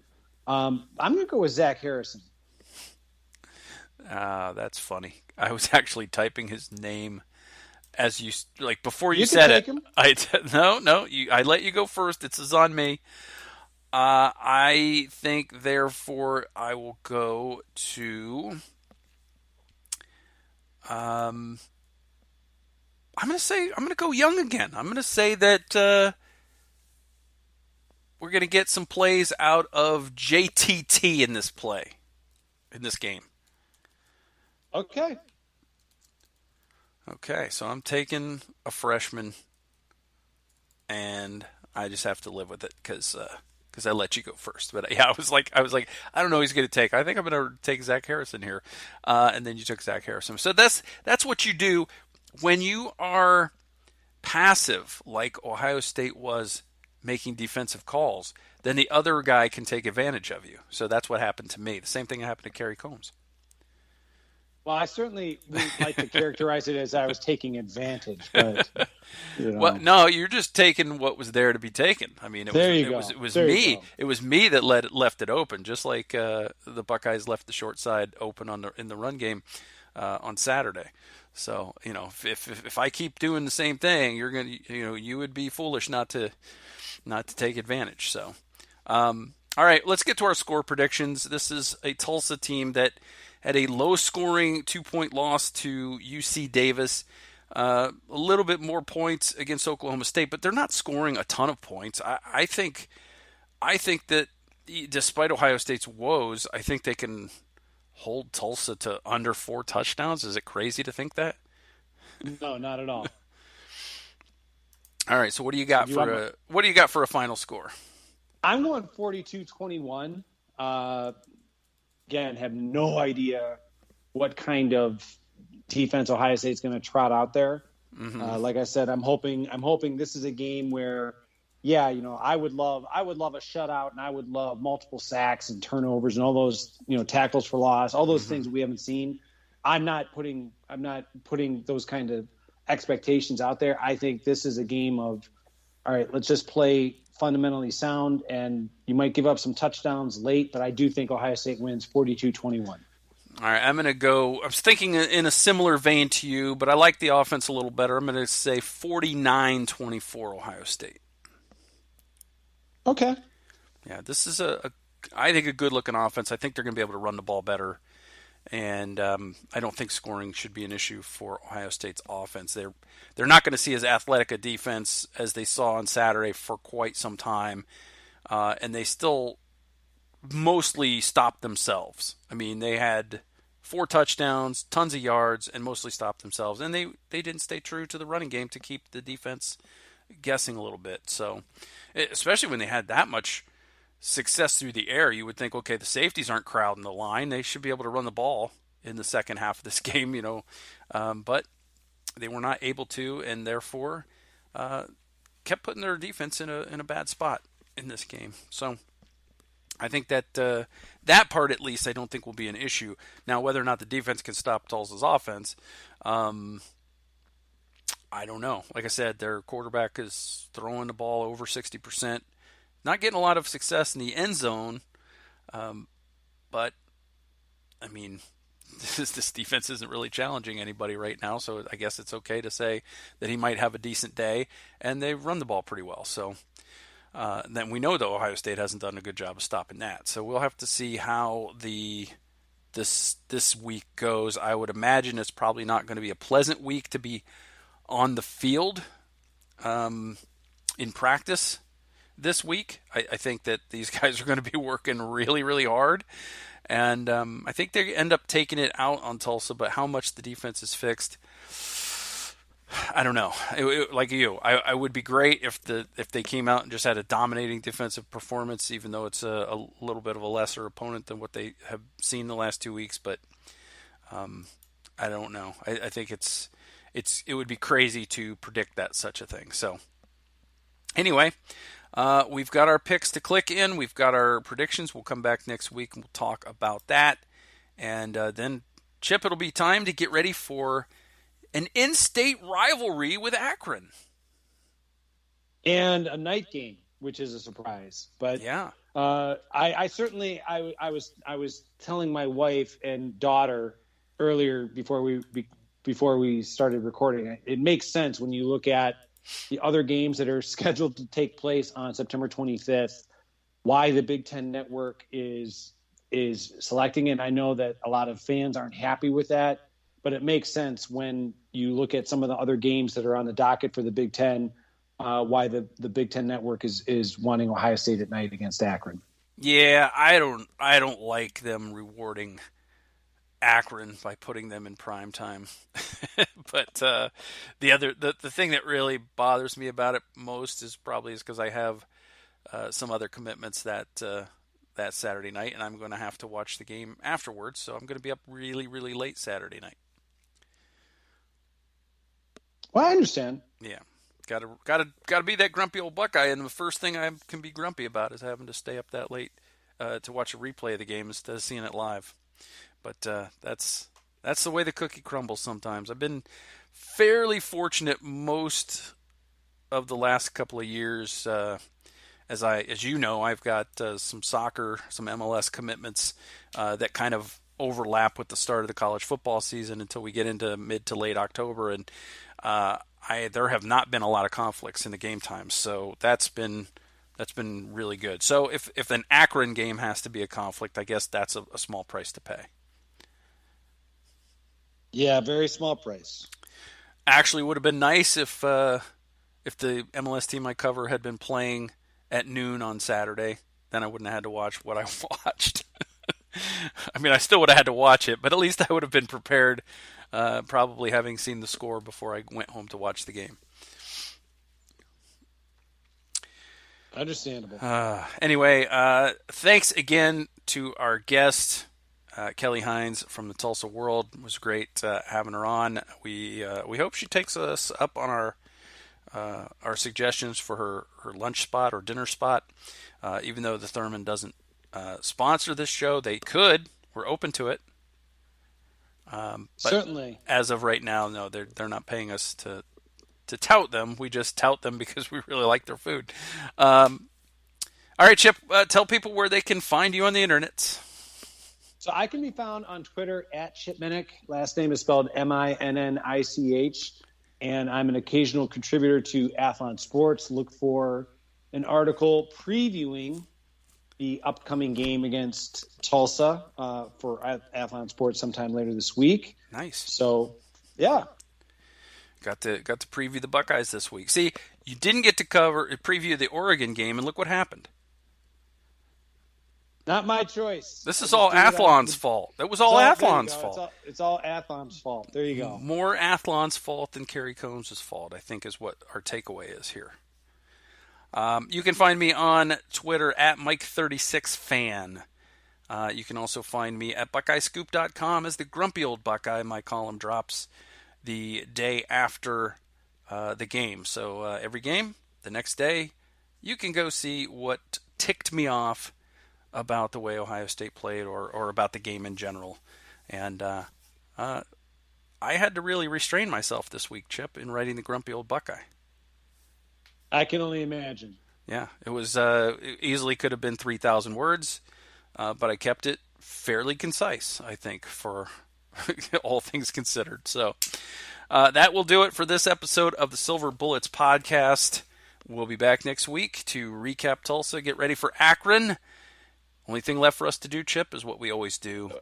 I'm going to go with Zach Harrison. That's funny. I was actually typing his name as before you said it. I let you go first. It's on me. I think therefore I will go to. I'm going to go young again. I'm going to say that we're going to get some plays out of JTT in this game. Okay, so I'm taking a freshman, and I just have to live with it because I let you go first. But yeah, I was like, I don't know who he's going to take. I think I'm going to take Zach Harrison here, and then you took Zach Harrison. So that's what you do when you are passive, like Ohio State was making defensive calls, then the other guy can take advantage of you. So that's what happened to me. The same thing happened to Kerry Combs. Well, I certainly wouldn't like to characterize it as I was taking advantage, but Well, no, you're just taking what was there to be taken. I mean, it was me. It was me that left it open, just like the Buckeyes left the short side open in the run game on Saturday. So, if I keep doing the same thing, you would be foolish not to take advantage. So, all right, let's get to our score predictions. This is a Tulsa team that had a low-scoring 2-point loss to UC Davis. A little bit more points against Oklahoma State, but they're not scoring a ton of points. I think that despite Ohio State's woes, I think they can hold Tulsa to under 4 touchdowns. Is it crazy to think that? No, not at all. All right, so what do you got for a final score? I'm going 42-21. Again, have no idea what kind of defense Ohio State's going to trot out there. Mm-hmm. Like I said, I'm hoping this is a game where, I would love a shutout, and I would love multiple sacks and turnovers and all those, tackles for loss, all those things we haven't seen. I'm not putting those kind of expectations out there. I think this is a game of, all right, let's just play fundamentally sound, and you might give up some touchdowns late, but I do think Ohio State wins 42-21. All right, I'm going to go – I was thinking in a similar vein to you, but I like the offense a little better. I'm going to say 49-24 Ohio State. Okay. Yeah, this is I think a good-looking offense. I think they're going to be able to run the ball better, and I don't think scoring should be an issue for Ohio State's offense. They're not going to see as athletic a defense as they saw on Saturday for quite some time, and they still mostly stopped themselves. I mean, they had 4 touchdowns, tons of yards, and mostly stopped themselves. And they didn't stay true to the running game to keep the defense guessing a little bit. So, especially when they had that much success through the air, you would think, okay, the safeties aren't crowding the line. They should be able to run the ball in the second half of this game, but they were not able to, and therefore kept putting their defense in a bad spot in this game. So I think that that part, at least, I don't think will be an issue. Now, whether or not the defense can stop Tulsa's offense, I don't know. Like I said, their quarterback is throwing the ball over 60%. Not getting a lot of success in the end zone, but, I mean, this defense isn't really challenging anybody right now, so I guess it's okay to say that he might have a decent day, and they run the ball pretty well. So then we know that Ohio State hasn't done a good job of stopping that. So we'll have to see how this week goes. I would imagine it's probably not going to be a pleasant week to be on the field in practice this week. I think that these guys are going to be working really, really hard. And I think they end up taking it out on Tulsa, but how much the defense is fixed, I don't know. Like you, I would be great if they came out and just had a dominating defensive performance, even though it's a little bit of a lesser opponent than what they have seen the last 2 weeks. But I don't know. I think it would be crazy to predict that such a thing. So anyway, we've got our picks to click in. We've got our predictions. We'll come back next week and we'll talk about that. And then, Chip, it'll be time to get ready for an in-state rivalry with Akron. And a night game, which is a surprise. But yeah, I certainly was telling my wife and daughter earlier before we started recording. It makes sense when you look at the other games that are scheduled to take place on September 25th, why the Big Ten Network is selecting it. I know that a lot of fans aren't happy with that, but it makes sense when you look at some of the other games that are on the docket for the Big Ten, why the Big Ten Network is wanting Ohio State at night against Akron. Yeah, I don't like them rewarding Akron by putting them in prime time. But the thing that really bothers me about it most is because I have some other commitments that Saturday night, and I'm going to have to watch the game afterwards. So I'm going to be up really, really late Saturday night. Well, I understand. Yeah, Gotta be that grumpy old Buckeye, and the first thing I can be grumpy about is having to stay up that late to watch a replay of the game instead of seeing it live. But that's the way the cookie crumbles sometimes. I've been fairly fortunate most of the last couple of years. As you know, I've got some soccer, some MLS commitments that kind of overlap with the start of the college football season until we get into mid to late October, and there have not been a lot of conflicts in the game times, so that's been really good. So if an Akron game has to be a conflict, I guess that's a small price to pay. Yeah, very small price. Actually, would have been nice if the MLS team I cover had been playing at noon on Saturday. Then I wouldn't have had to watch what I watched. I mean, I still would have had to watch it, but at least I would have been prepared, probably having seen the score before I went home to watch the game. Understandable. Anyway, thanks again to our guest, Kelly Hines from the Tulsa World. It was great having her on. We hope she takes us up on our suggestions for her lunch spot or dinner spot. Even though the Thurman doesn't sponsor this show, they could. We're open to it. But certainly, as of right now, no, they're not paying us to tout them. We just tout them because we really like their food. All right, Chip, tell people where they can find you on the internet. So I can be found on Twitter at Chip Minnich. Last name is spelled Minnich, and I'm an occasional contributor to Athlon Sports. Look for an article previewing the upcoming game against Tulsa for Athlon Sports sometime later this week. Nice. So, yeah. Got to preview the Buckeyes this week. See, you didn't get to preview the Oregon game, and look what happened. Not my choice. This is all Athlon's fault. That was all Athlon's fault. It's all Athlon's fault. There you go. More Athlon's fault than Kerry Combs' fault, I think, is what our takeaway is here. You can find me on Twitter at Mike36Fan. You can also find me at BuckeyeScoop.com as the grumpy old Buckeye. My column drops the day after the game. So every game, the next day, you can go see what ticked me off about the way Ohio State played or about the game in general. And I had to really restrain myself this week, Chip, in writing the grumpy old Buckeye. I can only imagine. Yeah, it was it easily could have been 3,000 words, but I kept it fairly concise, I think, for all things considered. So that will do it for this episode of the Silver Bullets podcast. We'll be back next week to recap Tulsa, get ready for Akron. Only thing left for us to do, Chip, is what we always do.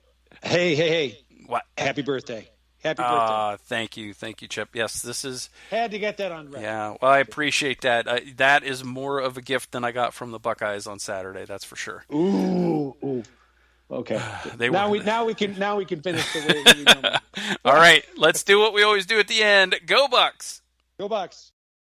Hey. What? Happy birthday. Happy birthday. Thank you, Chip. Yes, this is... Had to get that on record. Yeah, well, I appreciate that. That is more of a gift than I got from the Buckeyes on Saturday, that's for sure. Ooh. Okay. Now we can finish the way we normally. All right, let's do what we always do at the end. Go Bucks! Go Bucks!